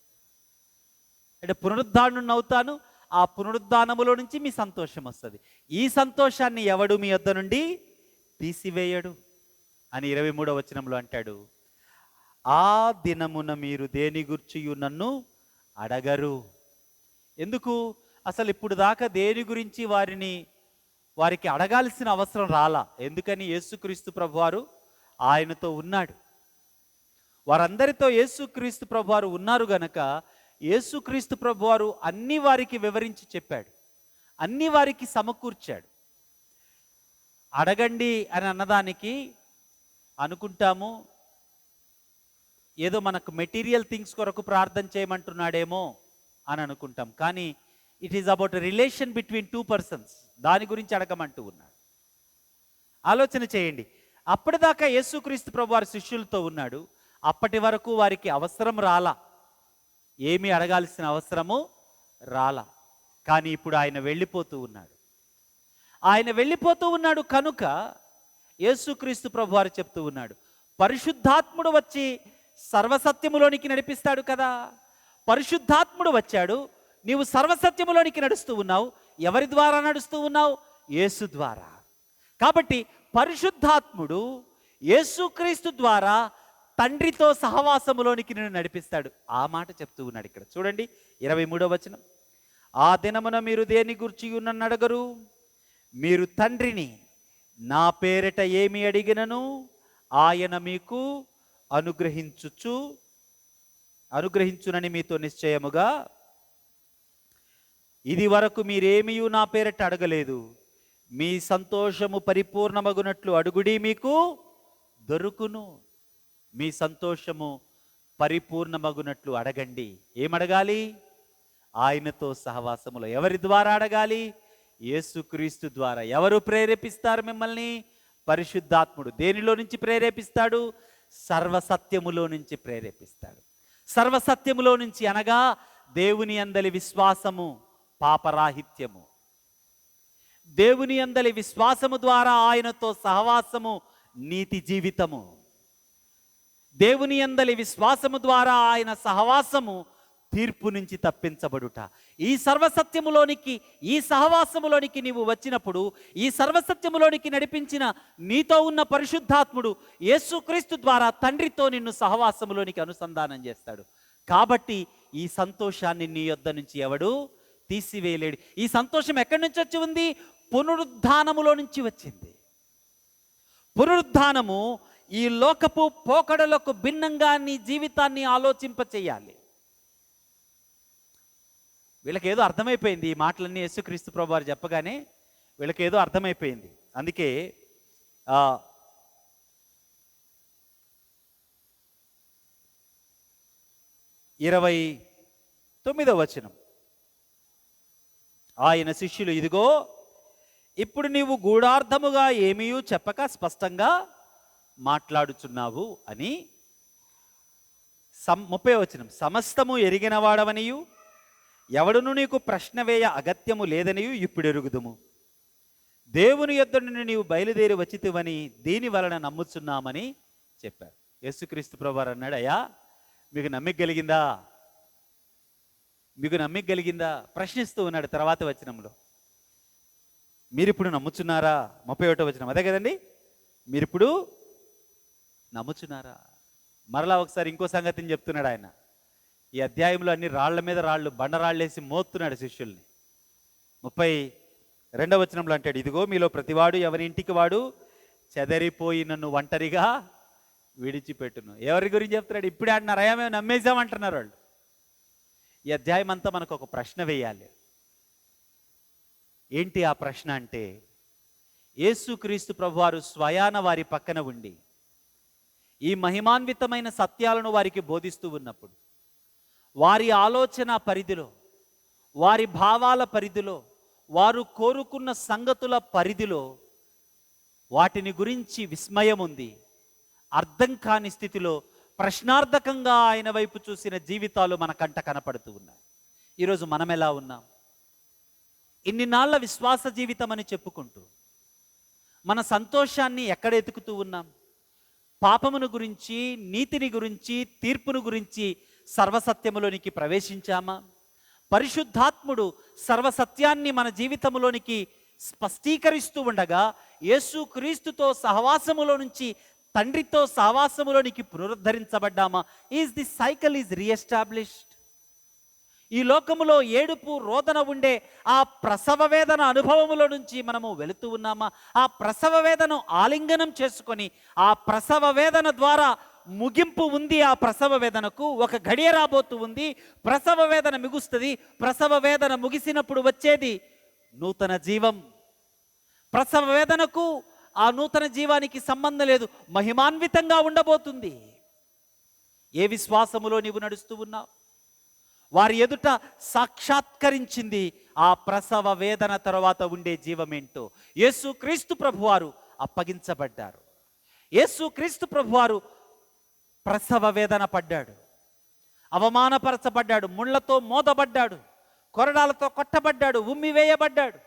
అంటే పునరుద్ధానుడిని అవుతాను, ఆ పునరుద్ధానములో నుంచి మీ సంతోషం వస్తుంది. ఈ సంతోషాన్ని ఎవడు మీ వద్ద నుండి తీసివేయడు అని 23వ వచనంలో అంటాడు. ఆ దినమున మీరు దేని గుర్చియు నన్ను అడగరు. ఎందుకు? అసలు ఇప్పుడు దాకా దేని గురించి వారికి అడగాల్సిన అవసరం రాలా. ఎందుకని? యేసుక్రీస్తు ప్రభువారు ఆయనతో ఉన్నాడు. వారందరితో యేసుక్రీస్తు ప్రభువారు ఉన్నారు గనక యేసుక్రీస్తు ప్రభువారు అన్ని వారికి వివరించి చెప్పాడు, అన్ని వారికి సమకూర్చాడు. అడగండి అని అన్నదానికి అనుకుంటాము ఏదో మనకు మెటీరియల్ థింగ్స్ కొరకు ప్రార్థన చేయమంటున్నాడేమో అని అనుకుంటాం. కానీ it is about relation between 2 persons. దాని గురించి అడగమంటూ ఉన్నాడు. ఆలోచన చేయండి, అప్పటిదాకా యేసుక్రీస్తు ప్రభువారు శిష్యులతో ఉన్నాడు, అప్పటి వరకు వారికి అవసరం రాలా, ఏమీ అడగాల్సిన అవసరము రాలా. కానీ ఇప్పుడు ఆయన వెళ్ళిపోతూ ఉన్నాడు కనుక యేసుక్రీస్తు ప్రభువారు చెప్తూ ఉన్నాడు, పరిశుద్ధాత్ముడు వచ్చి సర్వసత్యములోనికి నడిపిస్తాడు కదా. పరిశుద్ధాత్ముడు వచ్చాడు, నీవు సర్వసత్యములోనికి నడుస్తూ ఉన్నావు. ఎవరి ద్వారా నడుస్తూ ఉన్నావు? యేసు ద్వారా. కాబట్టి పరిశుద్ధాత్ముడు యేసుక్రీస్తు ద్వారా తండ్రితో సహవాసములోనికి నిన్ను నడిపిస్తాడు. ఆ మాట చెప్తూ ఉన్నాడు ఇక్కడ. చూడండి 23వ వచనం. ఆ దినమున మీరు దేని గురించి నన్ను అడగరు, మీరు తండ్రిని నా పేరిట ఏమి అడిగినను ఆయన మీకు అనుగ్రహించునని మీతో నిశ్చయముగా. ఇది వరకు మీరేమీ నా పేరిట అడగలేదు, మీ సంతోషము పరిపూర్ణమగునట్లు అడుగుడి మీకు దొరుకును. మీ సంతోషము పరిపూర్ణమగునట్లు అడగండి. ఏమడగాలి? ఆయనతో సహవాసములో. ఎవరి ద్వారా అడగాలి? యేసుక్రీస్తు ద్వారా. ఎవరు ప్రేరేపిస్తారు మిమ్మల్ని? పరిశుద్ధాత్ముడు. దేనిలో నుంచి ప్రేరేపిస్తాడు? సర్వసత్యములో నుంచి ప్రేరేపిస్తాడు. సర్వసత్యములో నుంచి అనగా దేవుని యందలి విశ్వాసము, పాపరాహిత్యము. దేవుని యందలి విశ్వాసము ద్వారా ఆయనతో సహవాసము, నీతి జీవితము. దేవుని యందలి విశ్వాసము ద్వారా ఆయన సహవాసము, తీర్పు నుంచి తప్పించబడుట. ఈ సర్వసత్యములోనికి, ఈ సహవాసములోనికి నీవు వచ్చినప్పుడు, ఈ సర్వసత్యములోనికి నడిపించిన నీతో ఉన్న పరిశుద్ధాత్ముడు యేసుక్రీస్తు ద్వారా తండ్రితో నిన్ను సహవాసములోనికి అనుసంధానం చేస్తాడు. కాబట్టి ఈ సంతోషాన్ని నీ యొద్ద నుంచి ఎవడు తీసివేయలేడు. ఈ సంతోషం ఎక్కడి నుంచి వచ్చి ఉంది? పునరుద్ధానములో నుంచి వచ్చింది. పునరుద్ధానము ఈ లోకపు పోకడలకు భిన్నంగా నీ జీవితాన్ని ఆలోచింపచేయాలి. వీళ్ళకేదో అర్థమైపోయింది. ఈ మాటలన్నీ యేసుక్రీస్తు ప్రభువారు చెప్పగానే వీళ్ళకేదో అర్థమైపోయింది. అందుకే 29వ వచనం. ఆయన శిష్యులు, ఇదిగో ఇప్పుడు నీవు గూఢార్థముగా ఏమీ చెప్పక స్పష్టంగా మాట్లాడుచున్నావు అని. 30వ వచనం. సమస్తము ఎరిగిన వాడవనియు ఎవడును నీకు ప్రశ్న వేయ అగత్యము లేదనియు ఇప్పుడు ఎరుగుదుము. దేవుని యొద్ద నుండి నీవు బయలుదేరి వచ్చితివని దీని వలన నమ్ముచున్నామని చెప్పారు. యేసుక్రీస్తు ప్రభువారు అన్నాడు, అయ్యా మీకు నమ్మిక కలిగిందా? మీకు నమ్మిక కలిగిందా? ప్రశ్నిస్తూ ఉన్నాడు తర్వాత వచనంలో. మీరిప్పుడు నమ్ముచున్నారా? 31వ వచనం అదే కదండి. మీరిప్పుడు నమ్ముచున్నారా? మరలా ఒకసారి ఇంకో సంగతిని చెప్తున్నాడు ఆయన. ఈ అధ్యాయంలో అన్ని రాళ్ల మీద రాళ్ళు, బండరాళ్ళేసి మోస్తున్నాడు శిష్యుల్ని. 32వ వచనంలో అంటాడు, ఇదిగో మీలో ప్రతివాడు ఎవరి ఇంటికి వాడు చెదరిపోయి నన్ను ఒంటరిగా విడిచిపెట్టును. ఎవరి గురించి చెప్తున్నాడు? ఇప్పుడే అంటున్నారు, అయ్యా మేము నమ్మేశామంటున్నారు వాళ్ళు. ఈ అధ్యాయం అంతా మనకు ఒక ప్రశ్న వేయాలి. ఏంటి ఆ ప్రశ్న అంటే, యేసుక్రీస్తు ప్రభువారు స్వయాన వారి పక్కన ఉండి ఈ మహిమాన్వితమైన సత్యాలను వారికి బోధిస్తూ ఉన్నప్పుడు, వారి ఆలోచన పరిధిలో, వారి భావాల పరిధిలో, వారు కోరుకున్న సంగతుల పరిధిలో వాటిని గురించి విస్మయం ఉంది. అర్థం కాని స్థితిలో ప్రశ్నార్థకంగా ఆయన వైపు చూసిన జీవితాలు మన కంట కనపడుతూ ఉన్నాయి. ఈరోజు మనం ఎలా ఉన్నాం? ఇన్ని నాళ్ల విశ్వాస జీవితం అని చెప్పుకుంటూ మన సంతోషాన్ని ఎక్కడ ఎతుకుతూ ఉన్నాం? పాపమును గురించి, నీతిని గురించి, తీర్పును గురించి సర్వసత్యములోనికి ప్రవేశించామా? పరిశుద్ధాత్ముడు సర్వసత్యాన్ని మన జీవితంలోనికి స్పష్టీకరిస్తూ ఉండగా యేసుక్రీస్తుతో సహవాసములో నుంచి తండ్రితో సహవాసములోనికి పునరుద్ధరించబడ్డామా? Is the cycle is reestablished. ఈ లోకములో ఏడుపు రోదన ఉండే ఆ ప్రసవ వేదన అనుభవములో నుంచి మనము వెళుతూ ఉన్నామా? ఆ ప్రసవ వేదను ఆలింగనం చేసుకొని, ఆ ప్రసవ వేదన ద్వారా ముగింపు ఉంది. ఆ ప్రసవ వేదనకు ఒక గడియ రాబోతూ ఉంది. ప్రసవ వేదన ముగుస్తుంది. ప్రసవ వేదన ముగిసినప్పుడు వచ్చేది నూతన జీవం. ప్రసవ వేదనకు ఆ నూతన జీవానికి సంబంధం లేదు. మహిమాన్వితంగా ఉండబోతుంది. ఏ విశ్వాసములో నీవు నడుస్తూ ఉన్నావు? వారి ఎదుట సాక్షాత్కరించింది ఆ ప్రసవ వేదన తర్వాత ఉండే జీవమేంటో. యేసుక్రీస్తు ప్రభువారు అప్పగించబడ్డారు. యేసుక్రీస్తు ప్రభువారు ప్రసవ వేదన పడ్డాడు, అవమానపరచబడ్డాడు, ముళ్ళతో మోదబడ్డాడు, కొరడాలతో కొట్టబడ్డాడు, ఉమ్మివేయబడ్డాడు,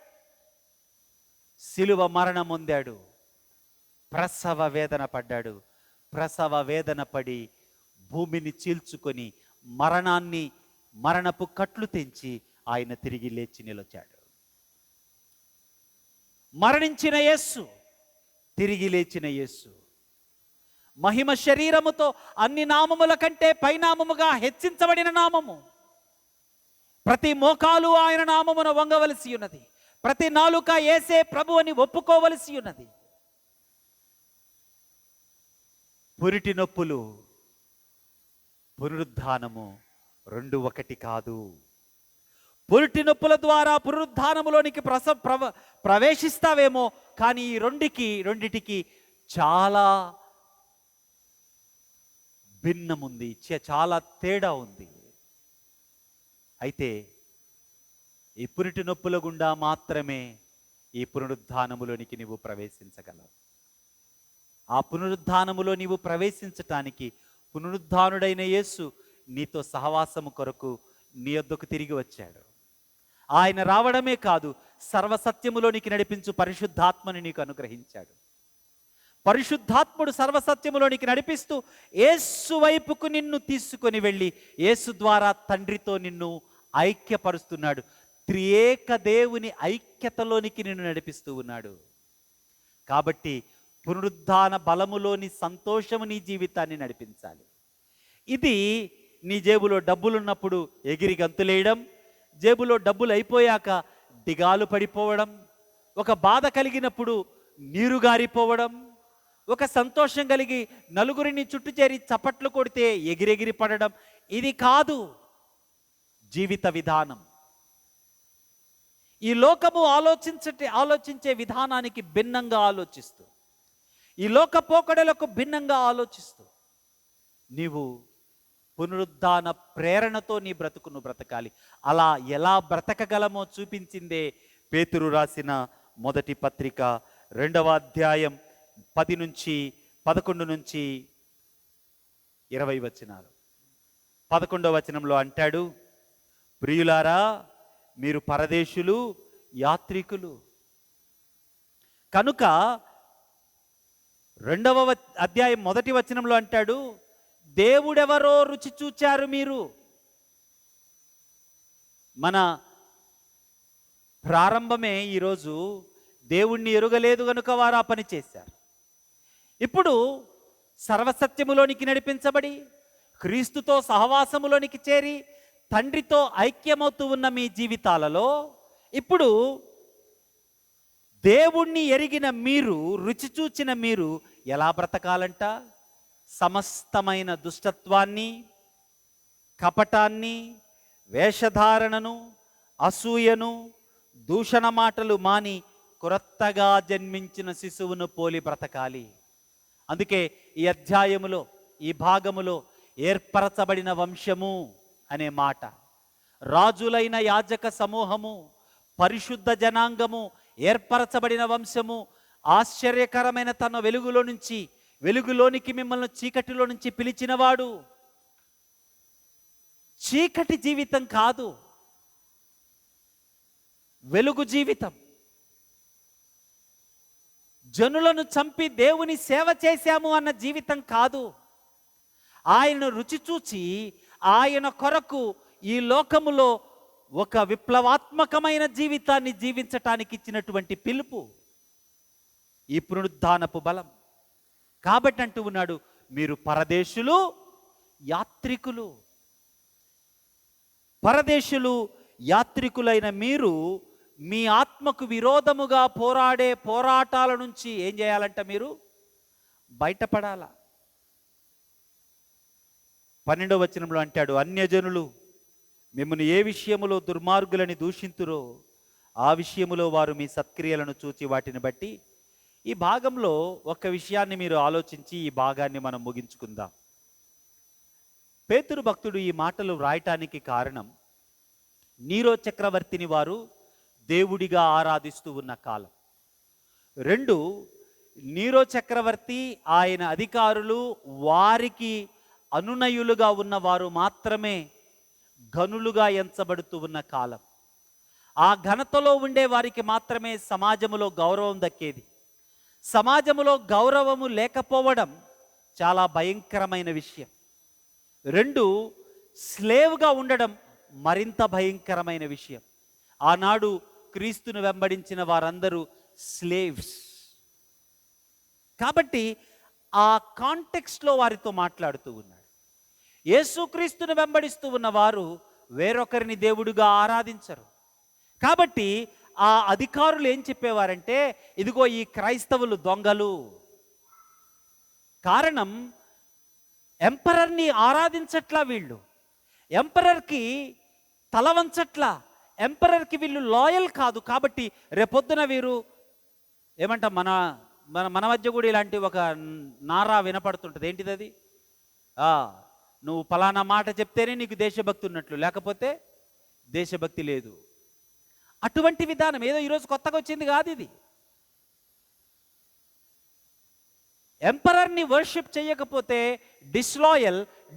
శిలువ మరణం పొందాడు, ప్రసవ వేదన పడ్డాడు. ప్రసవ వేదన పడి భూమిని చీల్చుకొని మరణపు కట్లు తెంచి ఆయన తిరిగి లేచి నిలిచాడు. మరణించిన యేసు, తిరిగి లేచిన యేసు, మహిమ శరీరముతో అన్ని నామముల కంటే పైనామముగా హెచ్చించబడిన నామము. ప్రతి మోకాలు ఆయన నామమున వంగవలసి ఉన్నది. ప్రతి నాలుక యేసే ప్రభు అని ఒప్పుకోవలసి ఉన్నది. పురిటి నొప్పులు, పునరుద్ధానము రెండు ఒకటి కాదు. పురిటి నొప్పుల ద్వారా పునరుద్ధానములోనికి ప్రవేశిస్తావేమో, కానీ ఈ రెండిటికి చాలా భిన్నముంది, చాలా తేడా ఉంది. అయితే ఈ పురిటి నొప్పుల గుండా మాత్రమే ఈ పునరుద్ధానములోనికి నీవు ప్రవేశించగలవు. ఆ పునరుద్ధానములో నీవు ప్రవేశించటానికి పునరుద్ధానుడైన యేసు నీతో సహవాసము కొరకు నీ యొద్దకు తిరిగి వచ్చాడు. ఆయన రావడమే కాదు, సర్వసత్యములోనికి నడిపించు పరిశుద్ధాత్మని నీకు అనుగ్రహించాడు. పరిశుద్ధాత్ముడు సర్వసత్యములోనికి నడిపిస్తూ యేసు వైపుకు నిన్ను తీసుకొని వెళ్ళి యేసు ద్వారా తండ్రితో నిన్ను ఐక్యపరుస్తున్నాడు. త్రియేక దేవుని ఐక్యతలోనికి నిన్ను నడిపిస్తూ ఉన్నాడు. కాబట్టి పునరుద్ధాన బలములోని సంతోషము నీ జీవితాన్ని నడిపించాలి. ఇది నీ జేబులో డబ్బులున్నప్పుడు ఎగిరి గంతులేయడం, జేబులో డబ్బులు అయిపోయాక దిగాలు పడిపోవడం, ఒక బాధ కలిగినప్పుడు నీరు గారిపోవడం, ఒక సంతోషం కలిగి నలుగురిని చుట్టూ చేరి చప్పట్లు కొడితే ఎగిరెగిరి పడడం, ఇది కాదు జీవిత విధానం. ఈ లోకము ఆలోచించే విధానానికి భిన్నంగా ఆలోచిస్తూ, ఈ లోక పోకడలకు భిన్నంగా ఆలోచిస్తూ నీవు పునరుద్ధాన ప్రేరణతో నీ బ్రతుకును బ్రతకాలి. అలా ఎలా బ్రతకగలమో చూపించిందే పేతురు రాసిన మొదటి పత్రిక 2వ అధ్యాయం 10 నుంచి 11 నుంచి 20 వచనాలు. 11వ వచనంలో అంటాడు, ప్రియులారా, మీరు పరదేశులు, యాత్రికులు కనుక 2వ అధ్యాయం 1వ వచనంలో అంటాడు, దేవుడెవరో రుచి చూచారు మీరు. మన ప్రారంభమే ఈరోజు దేవుణ్ణి ఎరుగలేదు కనుక వారు ఆ పని చేశారు. ఇప్పుడు సర్వసత్యములోనికి నడిపించబడి క్రీస్తుతో సహవాసములోనికి చేరి తండ్రితో ఐక్యమవుతూ ఉన్న మీ జీవితాలలో ఇప్పుడు దేవుణ్ణి ఎరిగిన మీరు, రుచి చూచిన మీరు ఎలా బ్రతకాలంట? సమస్తమైన దుష్టత్వాన్ని, కపటాన్ని, వేషధారణను, అసూయను, దూషణ మాటలు మాని క్రొత్తగా జన్మించిన శిశువును పోలి బ్రతకాలి. అందుకే ఈ అధ్యాయములో, ఈ భాగములో ఏర్పరచబడిన వంశము అనే మాట, రాజులైన యాజక సమూహము, పరిశుద్ధ జనాంగము, ఏర్పరచబడిన వంశము, ఆశ్చర్యకరమైన తన వెలుగులో నుంచి వెలుగులోనికి మిమ్మల్ని చీకటిలో నుంచి పిలిచినవాడు. చీకటి జీవితం కాదు, వెలుగు జీవితం. జనులను చంపి దేవుని సేవ చేశాము అన్న జీవితం కాదు. ఆయన రుచి చూచి ఆయన కొరకు ఈ లోకములో ఒక విప్లవాత్మకమైన జీవితాన్ని జీవించటానికి ఇచ్చినటువంటి పిలుపు ఈ పునరుద్ధానపు బలం. కాబట్టి అంటూ ఉన్నాడు, మీరు పరదేశులు, యాత్రికులు. పరదేశులు, యాత్రికులైన మీరు మీ ఆత్మకు విరోధముగా పోరాడే పోరాటాల నుంచి ఏం చేయాలంట? మీరు బయటపడాలా. 12వ వచనంలో అంటాడు, అన్యజనులు మిమ్మల్ని ఏ విషయములో దుర్మార్గులని దూషింతురో ఆ విషయములో వారు మీ సత్క్రియలను చూచి వాటిని బట్టి. ఈ భాగంలో ఒక విషయాన్ని మీరు ఆలోచించి ఈ భాగాన్ని మనం ముగించుకుందాం. పేతురు భక్తుడు ఈ మాటలు వ్రాయటానికి కారణం, నీరో చక్రవర్తిని వారు దేవుడిగా ఆరాధిస్తూ ఉన్న కాలం. 2, నీరో చక్రవర్తి, ఆయన అధికారులు, వారికి అనునయులుగా ఉన్నవారు మాత్రమే ఘనులుగా ఎంచబడుతూ ఉన్న కాలం. ఆ ఘనతలో ఉండే వారికి మాత్రమే సమాజములో గౌరవం దక్కేది. సమాజములో గౌరవము లేకపోవడం చాలా భయంకరమైన విషయం. 2, స్లేవ్గా ఉండడం మరింత భయంకరమైన విషయం. ఆనాడు క్రీస్తును వెంబడించిన వారందరూ స్లేవ్స్. కాబట్టి ఆ కాంటెక్స్ట్లో వారితో మాట్లాడుతూ ఉన్నాడు. యేసుక్రీస్తును వెంబడిస్తూ ఉన్నవారు వేరొకరిని దేవుడిగా ఆరాధించరు. కాబట్టి ఆ అధికారులు ఏం చెప్పేవారంటే, ఇదిగో ఈ క్రైస్తవులు దొంగలు. కారణం, ఎంపరర్ని ఆరాధించట్లా వీళ్ళు, ఎంపరర్కి తల వంచట్లా, ఎంపరర్కి వీళ్ళు లాయల్ కాదు. కాబట్టి రేపొద్దున వీరు ఏమంట, మన మన మన మధ్య కూడా ఇలాంటి ఒక నారా వినపడుతుంటుంది. ఏంటిది అది? నువ్వు ఫలానా మాట చెప్తేనే నీకు దేశభక్తి ఉన్నట్లు, లేకపోతే దేశభక్తి లేదు. అటువంటి విధానం ఏదో ఈరోజు కొత్తగా వచ్చింది కాదు ఇది. ఎంపరర్ని వర్షిప్ చేయకపోతే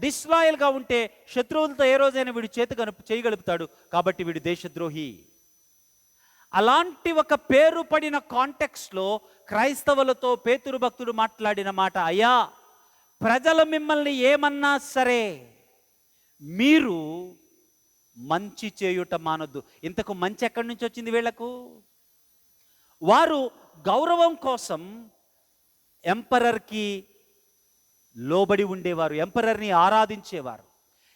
డిస్లాయల్గా ఉంటే శత్రువులతో ఏ రోజైనా వీడు చేయగలుగుతాడు. కాబట్టి వీడు దేశద్రోహి. అలాంటి ఒక పేరు పడిన కాంటెక్స్ట్లో క్రైస్తవులతో పేతురు భక్తుడు మాట్లాడిన మాట, అయ్యా, ప్రజలు మిమ్మల్ని ఏమన్నా సరే మీరు మంచి చేయుట మానొద్దు. ఇంతకు మంచి ఎక్కడి నుంచి వచ్చింది వీళ్లకు? వారు గౌరవం కోసం ఎంపరర్కి లోబడి ఉండేవారు, ఎంపరర్ని ఆరాధించేవారు.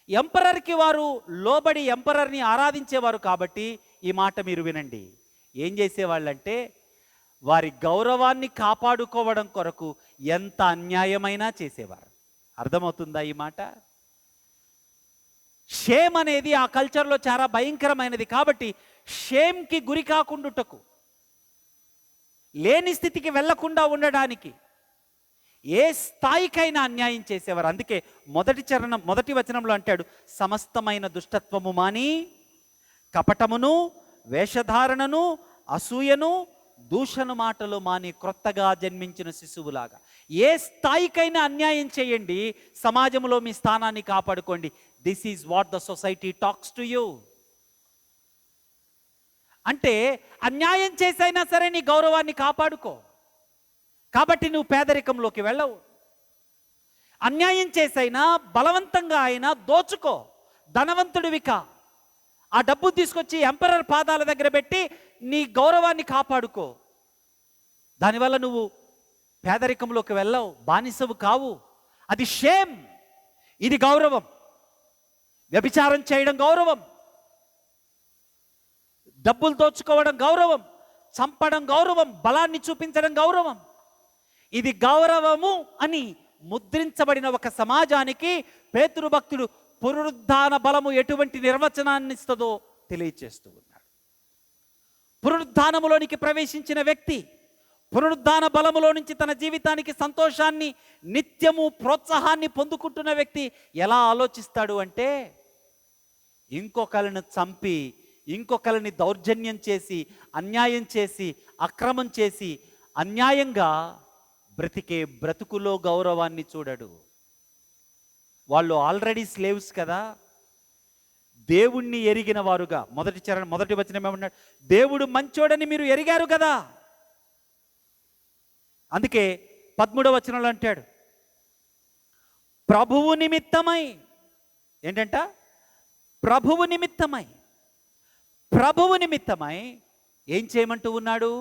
ఎంపరర్కి వారు లోబడి ఎంపరర్ని ఆరాధించేవారు. కాబట్టి ఈ మాట మీరు వినండి. ఏం చేసేవాళ్ళంటే, వారి గౌరవాన్ని కాపాడుకోవడం కొరకు ఎంత అన్యాయమైనా చేసేవారు. అర్థమవుతుందా ఈ మాట? షేమ్ అనేది ఆ కల్చర్లో చాలా భయంకరమైనది. కాబట్టి షేమ్కి గురి కాకుండాటకు, లేని స్థితికి వెళ్లకుండా ఉండడానికి, ఏ స్థాయికైనా అన్యాయం చేసేవారు. అందుకే మొదటి వచనంలో అంటాడు, సమస్తమైన దుష్టత్వము మాని కపటమును, వేషధారణను, అసూయను, దూషణ మాటలు మాని క్రొత్తగా జన్మించిన శిశువులాగా. ఏ స్థాయికైనా అన్యాయం చేయండి, సమాజంలో మీ స్థానాన్ని కాపాడుకోండి. This is what the society talks to you. అంటే అన్యాయం చేసైనా సరే నీ గౌరవాన్ని కాపాడుకో, కాబట్టి నువ్వు పేదరికంలోకి వెళ్ళవు. అన్యాయం చేసైనా బలవంతంగా అయినా దోచుకో, ధనవంతుడివి కా. ఆ డబ్బు తీసుకొచ్చి ఎంపరర్ పాదాల దగ్గర పెట్టి నీ గౌరవాన్ని కాపాడుకో. దానివల్ల నువ్వు పేదరికంలోకి వెళ్ళవు, బానిసవు కావు. అది షేమ్. ఇది గౌరవం. వ్యభిచారం చేయడం గౌరవం, డబ్బులు దోచుకోవడం గౌరవం, చంపడం గౌరవం, బలాన్ని చూపించడం గౌరవం. ఇది గౌరవము అని ముద్రించబడిన ఒక సమాజానికి పేతురు భక్తుడు పునరుద్ధాన బలము ఎటువంటి నిర్వచనాన్ని ఇస్తుందో తెలియచేస్తూ ఉన్నాడు. పునరుద్ధానములోనికి ప్రవేశించిన వ్యక్తి పునరుద్ధాన బలములో నుంచి తన జీవితానికి సంతోషాన్ని, నిత్యము ప్రోత్సాహాన్ని పొందుకుంటున్న వ్యక్తి ఎలా ఆలోచిస్తాడు అంటే, ఇంకొకరిని చంపి, ఇంకొకరిని దౌర్జన్యం చేసి, అన్యాయం చేసి, అక్రమం చేసి, అన్యాయంగా బ్రతికే బ్రతుకులో గౌరవాన్ని చూడడు. వాళ్ళు ఆల్రెడీ స్లేవ్స్ కదా. దేవుణ్ణి ఎరిగిన వారుగా, మొదటి వచనం ఏమన్నాడు, దేవుడు మంచోడని మీరు ఎరిగారు కదా. అందుకే 13వ వచనంలో అంటాడు, ప్రభువు నిమిత్తమై. ఏంటంట? ప్రభువు నిమిత్తమై. ప్రభువు నిమిత్తమై ఏం చేయమంటూ ఉన్నాడు?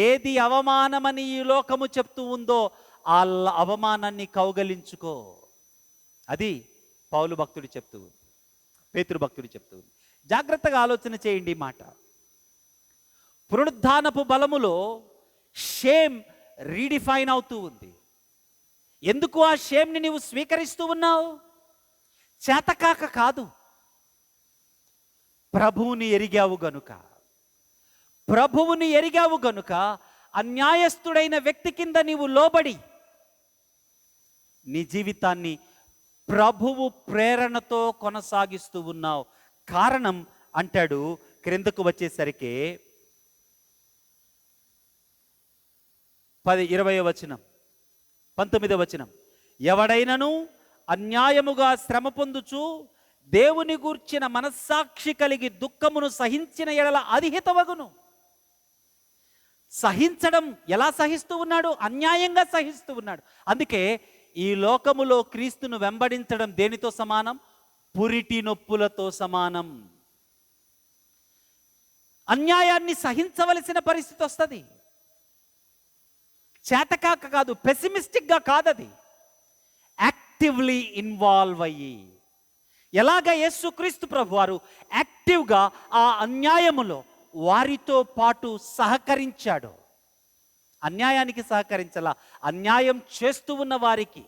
ఏది అవమానమని ఈ లోకము చెప్తూ ఉందో ఆ అవమానాన్ని కౌగలించుకో. అది పౌలు భక్తుడు చెప్తూ ఉంది, పేతురు భక్తుడు చెప్తూ ఉంది. జాగ్రత్తగా ఆలోచన చేయండి ఈ మాట. పునరుద్ధానపు బలములో షేమ్ రీడిఫైన్ అవుతూ ఉంది. ఎందుకు ఆ షేమ్ని నీవు స్వీకరిస్తూ ఉన్నావు? చేతకాక కాదు, ప్రభువుని ఎరిగావు గనుక. ప్రభువుని ఎరిగావు గనుక అన్యాయస్తుడైన వ్యక్తి కింద నీవు లోబడి నీ జీవితాన్ని ప్రభువు ప్రేరణతో కొనసాగిస్తూ ఉన్నావు. కారణం అంటాడు క్రిందకు వచ్చేసరికి 20వ వచనం, 19వ వచనం, ఎవడైనను అన్యాయముగా శ్రమ పొందుచు దేవుని గూర్చిన మనస్సాక్షి కలిగి దుఃఖమును సహించిన ఎడల అధిహితవగును. సహించడం ఎలా సహిస్తూ ఉన్నాడు? అన్యాయంగా సహిస్తూ ఉన్నాడు. అందుకే ఈ లోకములో క్రీస్తును వెంబడించడం దేనితో సమానం? పురిటి నొప్పులతో సమానం. అన్యాయాన్ని సహించవలసిన పరిస్థితి వస్తుంది. చేతకాక కాదు, పెసిమిస్టిక్గా కాదది, యాక్టివ్లీ ఇన్వాల్వ్ అయ్యి. ఎలాగ యేసుక్రీస్తు ప్రభు వారు యాక్టివ్గా ఆ అన్యాయములో వారితో పాటు సహకరించాడు. అన్యాయానికి సహకరించాల, అన్యాయం చేస్తూ ఉన్న వారికి.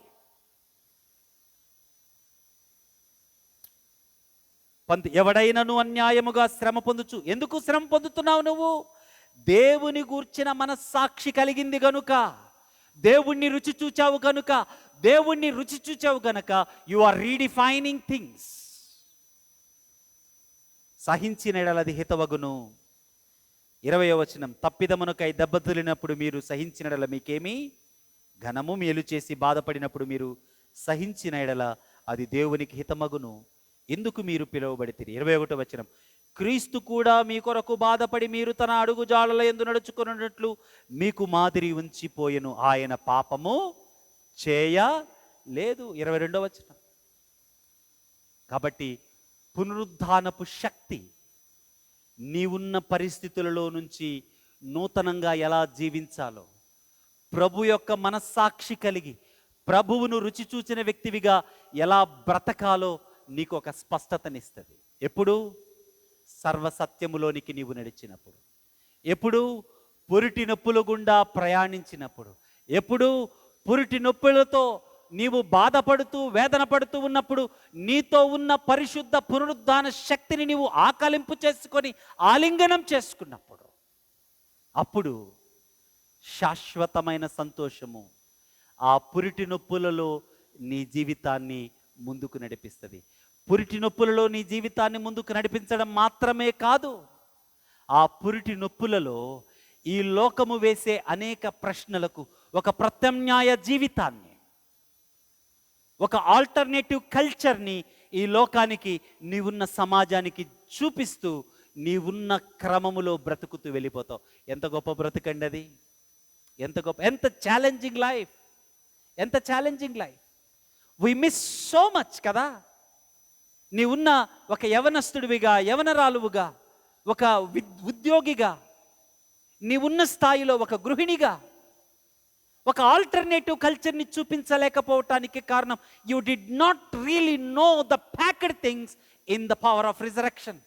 ఎవడైనను అన్యాయముగా శ్రమ పొందుచు. ఎందుకు శ్రమ పొందుతున్నావు నువ్వు? దేవుని గూర్చిన మనస్సాక్షి కలిగింది గనుక, దేవుణ్ణి రుచి చూచావు గనుక, దేవుణ్ణి రుచి చూచావు గనుక యు ఆర్ రీడిఫైనింగ్ థింగ్స్. సహించిన ఎడలది హితవగును. 20వ వచనం, తప్పిదమునకై దెబ్బతిలినప్పుడు మీరు సహించిన ఎడల మీకేమి ఘనము, మేలు చేసి బాధపడినప్పుడు మీరు సహించిన ఎడల అది దేవునికి హితమగును. ఎందుకు మీరు పిలువబడితిరి? 21వ వచనం, క్రీస్తు కూడా మీ కొరకు బాధపడి మీరు తన అడుగు జాడల యందు నడుచుకున్నట్లు మీకు మాదిరి ఉంచిపోయెను, ఆయన పాపము చేయలేదు. 22వ వచనం. కాబట్టి పునరుద్ధానపు శక్తి నీవున్న పరిస్థితులలో నుంచి నూతనంగా ఎలా జీవించాలో, ప్రభు యొక్క మనస్సాక్షి కలిగి ప్రభువును రుచి చూచిన వ్యక్తివిగా ఎలా బ్రతకాలో నీకు ఒక స్పష్టతనిస్తుంది. ఎప్పుడు? సర్వసత్యములోనికి నీవు నడిచినప్పుడు, ఎప్పుడు పురిటి నొప్పుల గుండా ప్రయాణించినప్పుడు, ఎప్పుడు పురిటి నొప్పులతో నీవు బాధపడుతూ వేదన పడుతూ ఉన్నప్పుడు నీతో ఉన్న పరిశుద్ధ పునరుద్ధాన శక్తిని నీవు ఆకలింపు చేసుకొని ఆలింగనం చేసుకున్నప్పుడు, అప్పుడు శాశ్వతమైన సంతోషము, ఆ పురిటి నొప్పులలో నీ జీవితాన్ని ముందుకు నడిపిస్తుంది. పురిటి నొప్పులలో నీ జీవితాన్ని ముందుకు నడిపించడం మాత్రమే కాదు, ఆ పురిటి నొప్పులలో ఈ లోకము వేసే అనేక ప్రశ్నలకు ఒక ప్రత్యామ్నాయ జీవితాన్ని, ఒక ఆల్టర్నేటివ్ కల్చర్ని ఈ లోకానికి, నీవున్న సమాజానికి చూపిస్తూ నీవున్న క్రమములో బ్రతుకుతూ వెళ్ళిపోతావు. ఎంత గొప్ప బ్రతుకండి అది! ఎంత గొప్ప, ఎంత ఛాలెంజింగ్ లైఫ్, ఎంత challenging life. We miss so much కదా. నీవున్న ఒక యవనస్తుడివిగా, యవనరాలువుగా, ఒక ఉద్యోగిగా, నీవున్న స్థాయిలో ఒక గృహిణిగా ఒక ఆల్టర్నేటివ్ కల్చర్ని చూపించలేకపోవటానికి కారణం, you did not really know the packed things in the power of resurrection.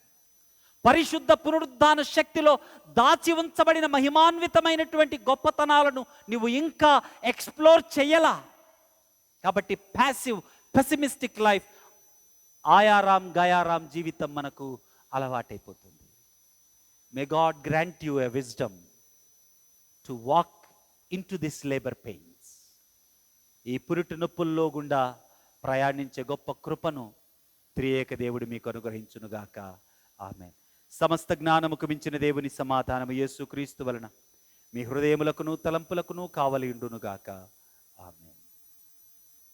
పరిశుద్ధ పునరుద్ధాన శక్తిలో దాచి ఉంచబడిన మహిమాన్వితమైనటువంటి గొప్పతనాలను నువ్వు ఇంకా ఎక్స్ప్లోర్ చేయలా. కాబట్టి ప్యాసివ్ పెసిమిస్టిక్ లైఫ్, ఆయారాం గయారాం జీవితం మనకు అలవాటైపోతుంది. May God grant you a wisdom to walk into this labour pains. ఈ పురిటి నొప్పుల్లో గుండా ప్రయాణించే గొప్ప కృపను త్రియేక దేవుడు మీకు అనుగ్రహించునుగాక. ఆమేన్. సమస్త జ్ఞానముకు మించిన దేవుని సమాధానము యేసుక్రీస్తు వలన మీ హృదయములకును తలంపులకును కావలి ఉండునుగాక. ఆమేన్.